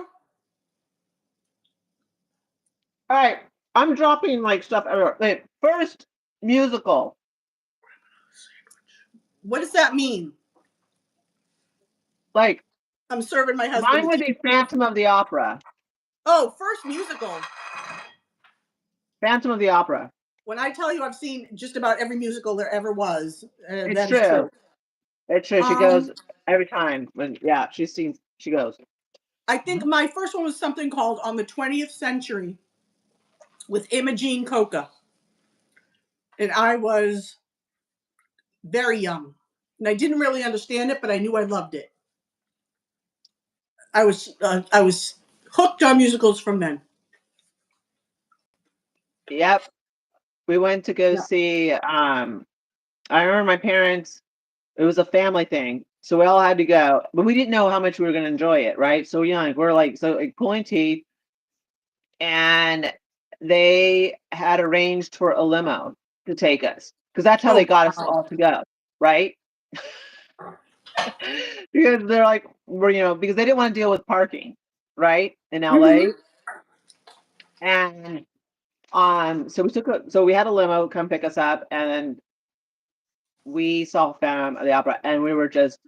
All right, I'm dropping like stuff everywhere. Wait, first musical. What does that mean? Like I'm serving my mine husband. would be Phantom of the Opera. Oh, first musical. Phantom of the Opera. When I tell you I've seen just about every musical there ever was, It's that is true. true. It's true. She Um, goes every time. When yeah, she goes. I think my first one was something called "On the 20th Century" with Imogene Coca, and I was very young, and I didn't really understand it, but I knew I loved it. I was hooked on musicals from then. Yep. We went to go Yeah. see I remember my parents, it was a family thing. So we all had to go, but we didn't know how much we were gonna enjoy it, right? So young. We're like pulling teeth, and they had arranged for a limo to take us. Because that's how they Oh got us wow. all to go, right? Because they're like, because they didn't want to deal with parking, right? In Hmm. LA. And so we had a limo come pick us up, and then we saw Phantom of the Opera, and we were just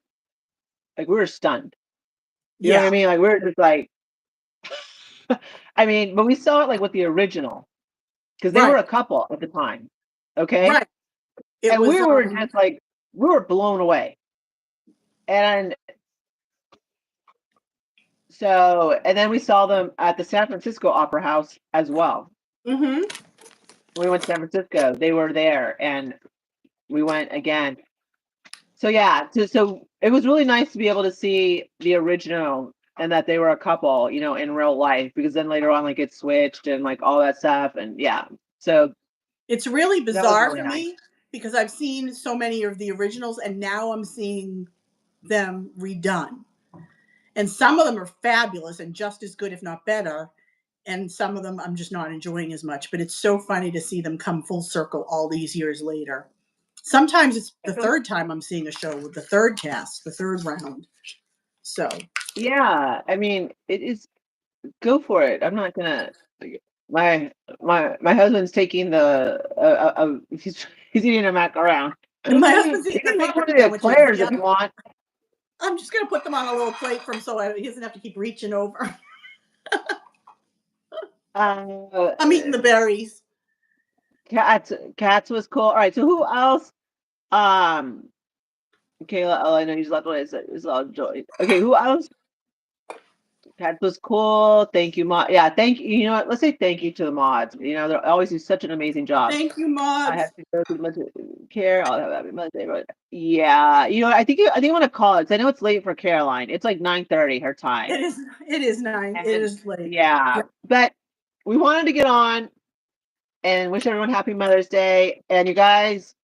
like, we were stunned. You know what I Yeah. mean? Like we were just like, I mean, but we saw it like with the original because they Right. were a couple at the time, okay? Right. It And was we were just like, we were blown away. And so, and then we saw them at the San Francisco Opera House as well. hmm We went to San Francisco. They were there, and we went again. So yeah, so it was really nice to be able to see the original and that they were a couple, in real life, because then later on like it switched and like all that stuff, and yeah. So It's really that was bizarre really for nice. me because I've seen so many of the originals and now I'm seeing them redone. And some of them are fabulous and just as good, if not better. And some of them I'm just not enjoying as much. But it's so funny to see them come full circle all these years later. Sometimes it's the third time I'm seeing a show with the third cast, the third round. So Yeah, I mean, it is go for it. I'm not gonna. My husband's taking he's eating a macaron. and my You husband's eating the can have paper one of the sandwiches. eclairs if Yep. you want. I'm just gonna put them on a little plate for him so he doesn't have to keep reaching over. Uh, I'm eating the berries. cats was cool. All right, so who else? Um, Kayla. Oh, I know he's left. It's all joy. Okay, who else? Cats was cool. Thank you, mod. Yeah, thank you. You know what? Let's say thank you to the mods. They always do such an amazing job. Thank you, I have mods. to go through much care. I'll have happy Mother's Day, but yeah, I think I want to call it. 'Cause I know it's late for Caroline. It's like 9:30 her time, It is. It is nine. It and is late. yeah, Yep. but we wanted to get on and wish everyone happy Mother's Day. And you guys,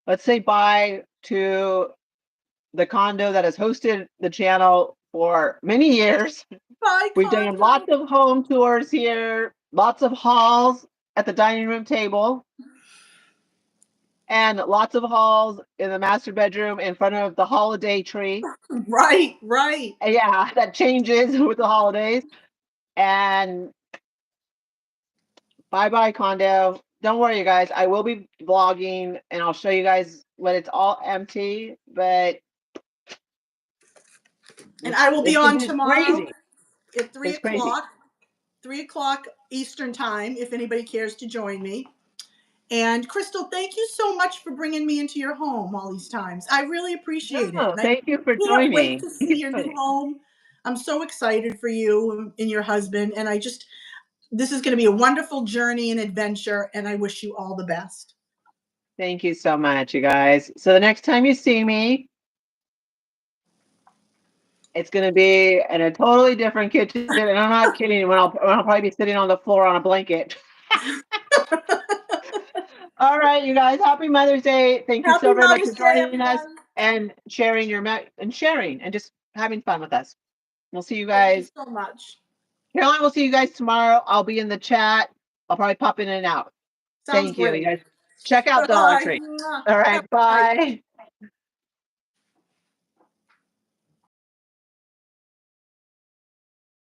let's say bye to the condo that has hosted the channel for many years. Bye, We've done Condo. lots of home tours here, lots of hauls. at the dining room table, and lots of halls in the master bedroom in front of the holiday tree. Right, right. Yeah, that changes with the holidays. And bye bye condo. Don't worry, you guys. I will be vlogging and I'll show you guys when it's all empty. But And I will be on it's tomorrow crazy. at 3 It's crazy. o'clock, 3 o'clock Eastern time, if anybody cares to join me. And Crystal, thank you so much for bringing me into your home all these times. I really appreciate it. No, And I thank you for can't wait joining. to see your new home. I'm so excited for you and your husband. And this is going to be a wonderful journey and adventure. And I wish you all the best. Thank you so much, you guys. So the next time you see me, it's going to be in a totally different kitchen. And I'm not kidding when I'll probably be sitting on the floor on a blanket. All right, you guys. Happy Mother's Day. Thank you Happy so very much Mother's for Day, joining us everyone. and sharing and just having fun with us. We'll see you Thank you guys. so much. Caroline, we'll see you guys tomorrow. I'll be in the chat. I'll probably pop in and out. Sounds Thank you. You great. guys check out Dollar Bye. Tree. Mwah. All Have right. a good night. Bye.